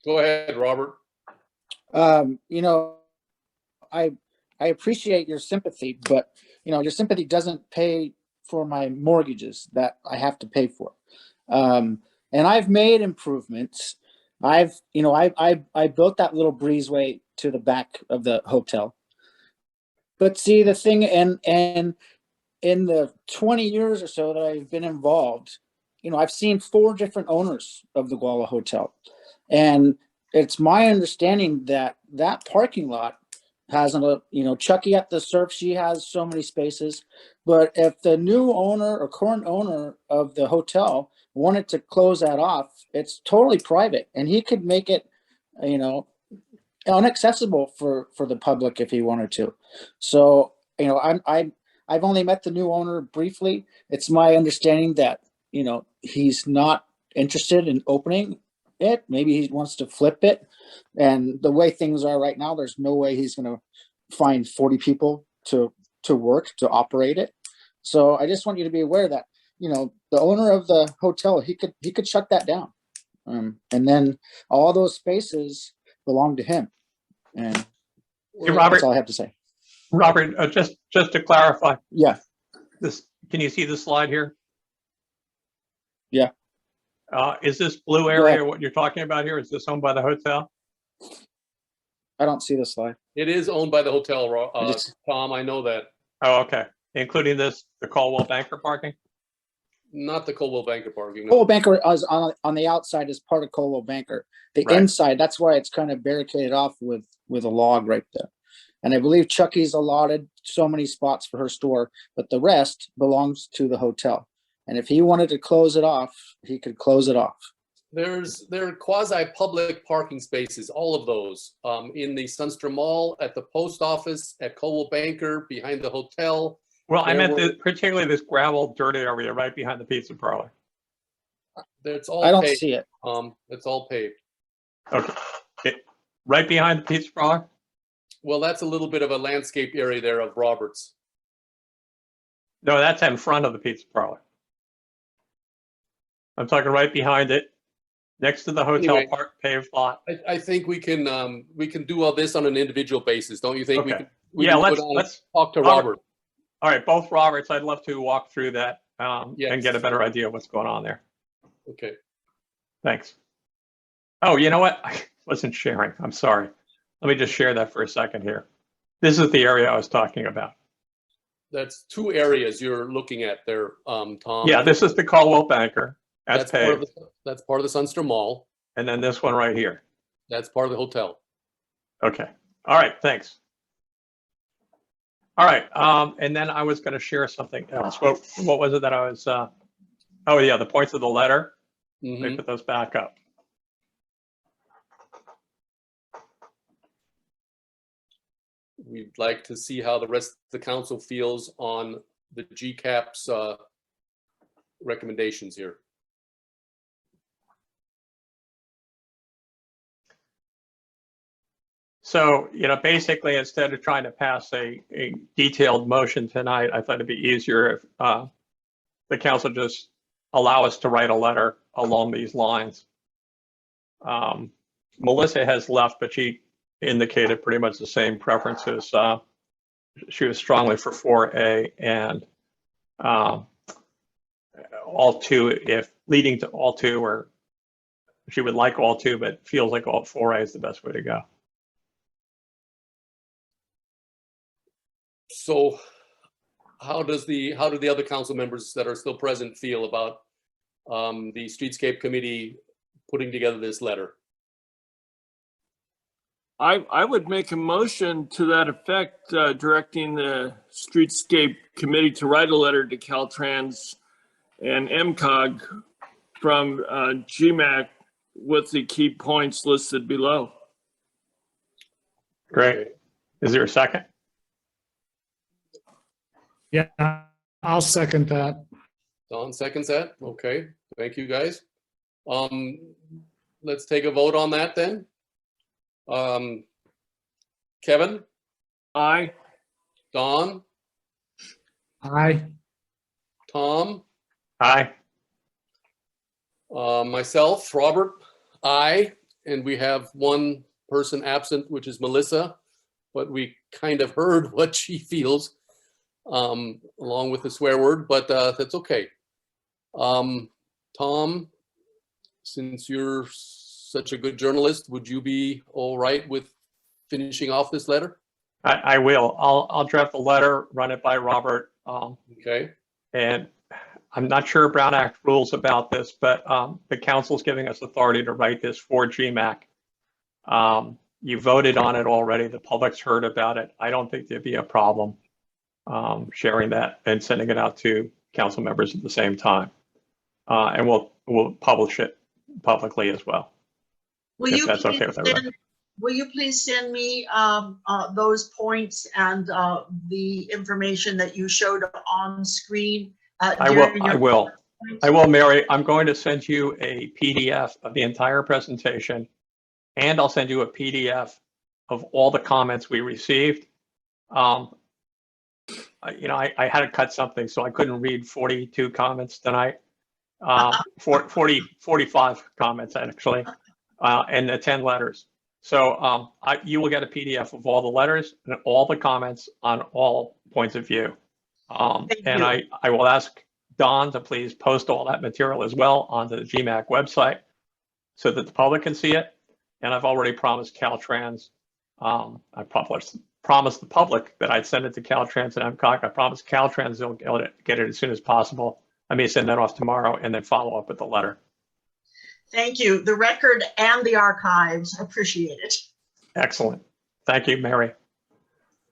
Speaker 2: Go ahead, Robert.
Speaker 9: You know, I appreciate your sympathy, but you know, your sympathy doesn't pay for my mortgages that I have to pay for. And I've made improvements. I built that little breezeway to the back of the hotel. But see, the thing, and in the 20 years or so that I've been involved, you know, I've seen 4 different owners of the Gualala Hotel. And it's my understanding that that parking lot has a, Chucky at the surf, she has so many spaces. But if the new owner or current owner of the hotel wanted to close that off, it's totally private, and he could make it, inaccessible for the public if he wanted to. So, I've only met the new owner briefly. It's my understanding that, he's not interested in opening it. Maybe he wants to flip it. And the way things are right now, there's no way he's going to find 40 people to work, to operate it. So I just want you to be aware that, the owner of the hotel, he could shut that down. And then all those spaces belong to him. And
Speaker 1: Hey, Robert,
Speaker 9: that's all I have to say.
Speaker 1: Robert, just to clarify,
Speaker 9: Yeah.
Speaker 1: Can you see the slide here?
Speaker 9: Yeah.
Speaker 1: Is this blue area what you're talking about here? Is this owned by the hotel?
Speaker 9: I don't see the slide.
Speaker 2: It is owned by the hotel, Tom, I know that.
Speaker 1: Oh, okay. Including the Caldwell Banker parking?
Speaker 2: Not the Coldwell Banker parking. no.
Speaker 9: Coldwell Banker is on the outside is part of Coldwell Banker. The
Speaker 1: Right.
Speaker 9: inside, that's why it's kind of barricaded off with a log right there. And I believe Chucky's allotted so many spots for her store, but the rest belongs to the hotel. And if he wanted to close it off, he could close it off.
Speaker 2: There are quasi-public parking spaces, all of those, in the Sunstrom Mall, at the post office, at Coldwell Banker, behind the hotel.
Speaker 1: Well, I
Speaker 2: There
Speaker 1: meant
Speaker 2: were-
Speaker 1: particularly this gravel dirt area right behind the pizza parlor.
Speaker 2: It's all
Speaker 9: I don't
Speaker 2: paved.
Speaker 9: see it.
Speaker 2: It's all paved.
Speaker 1: Okay. Right behind the pizza parlor?
Speaker 2: Well, that's a little bit of a landscape area there of Roberts.
Speaker 1: No, that's in front of the pizza parlor. I'm talking right behind it, next to the hotel
Speaker 2: Anyway.
Speaker 1: park paved lot.
Speaker 2: I think we can do all this on an individual basis, don't you think?
Speaker 1: Okay.
Speaker 2: We
Speaker 1: Yeah,
Speaker 2: can
Speaker 1: let's
Speaker 2: talk to
Speaker 1: Robert.
Speaker 2: Robert.
Speaker 1: All right, both Roberts, I'd love to walk through that and
Speaker 2: Yes.
Speaker 1: get a better idea of what's going on there.
Speaker 2: Okay.
Speaker 1: Thanks. Oh, you know what? I wasn't sharing. I'm sorry. Let me just share that for a second here. This is the area I was talking about.
Speaker 2: That's two areas you're looking at there, Tom.
Speaker 1: Yeah, this is the Caldwell Banker. That's
Speaker 2: part of
Speaker 1: paved.
Speaker 2: that's part of the Sunstrom Mall.
Speaker 1: And then this one right here.
Speaker 2: That's part of the hotel.
Speaker 1: Okay. All right. Thanks. All right. And then I was going to share something else. What was it that I was? Oh, yeah, the points of the letter. Let me
Speaker 2: Mhm.
Speaker 1: put those back up.
Speaker 2: We'd like to see how the rest of the council feels on the GCAP's recommendations here.
Speaker 1: So, basically, instead of trying to pass a detailed motion tonight, I thought it'd be easier if the council just allow us to write a letter along these lines. Melissa has left, but she indicated pretty much the same preferences. She was strongly for 4A and all two, if leading to all two, or she would like all two, but feels like all 4A is the best way to go.
Speaker 2: So how do the other council members that are still present feel about the Streetscape Committee putting together this letter?
Speaker 11: I would make a motion to that effect, directing the Streetscape Committee to write a letter to Caltrans and MCOG from GMAC with the key points listed below.
Speaker 1: Great. Is there a second?
Speaker 10: Yeah, I'll second that.
Speaker 2: Don seconds that. Okay, thank you, guys. Let's take a vote on that then. Kevin,
Speaker 11: Aye.
Speaker 2: Don,
Speaker 10: Aye.
Speaker 2: Tom,
Speaker 1: Aye.
Speaker 2: myself, Robert, I, and we have one person absent, which is Melissa, but we kind of heard what she feels along with the swear word, but that's okay. Tom, since you're such a good journalist, would you be all right with finishing off this letter?
Speaker 1: I will. I'll draft the letter, run it by Robert.
Speaker 2: Okay.
Speaker 1: And I'm not sure Brown Act rules about this, but the council's giving us authority to write this for GMAC. You voted on it already. The public's heard about it. I don't think there'd be a problem sharing that and sending it out to council members at the same time. And we'll publish it publicly as well.
Speaker 4: Will
Speaker 1: If
Speaker 4: you
Speaker 1: that's
Speaker 4: please
Speaker 1: okay with everybody.
Speaker 4: will you please send me those points and the information that you showed on screen?
Speaker 1: I will, Mary. I'm going to send you a PDF of the entire presentation, and I'll send you a PDF of all the comments we received. I had to cut something, so I couldn't read 42 comments tonight. 45 comments actually, and the 10 letters. So you will get a PDF of all the letters and all the comments on all points of view. And I will ask Don to please post all that material as well onto the GMAC website so that the public can see it. And I've already promised Caltrans, I promised the public that I'd send it to Caltrans and MCOG. I promised Caltrans they'll get it as soon as possible. I may send that off tomorrow and then follow up with the letter.
Speaker 4: Thank you. The record and the archives appreciate it.
Speaker 1: Excellent. Thank you, Mary.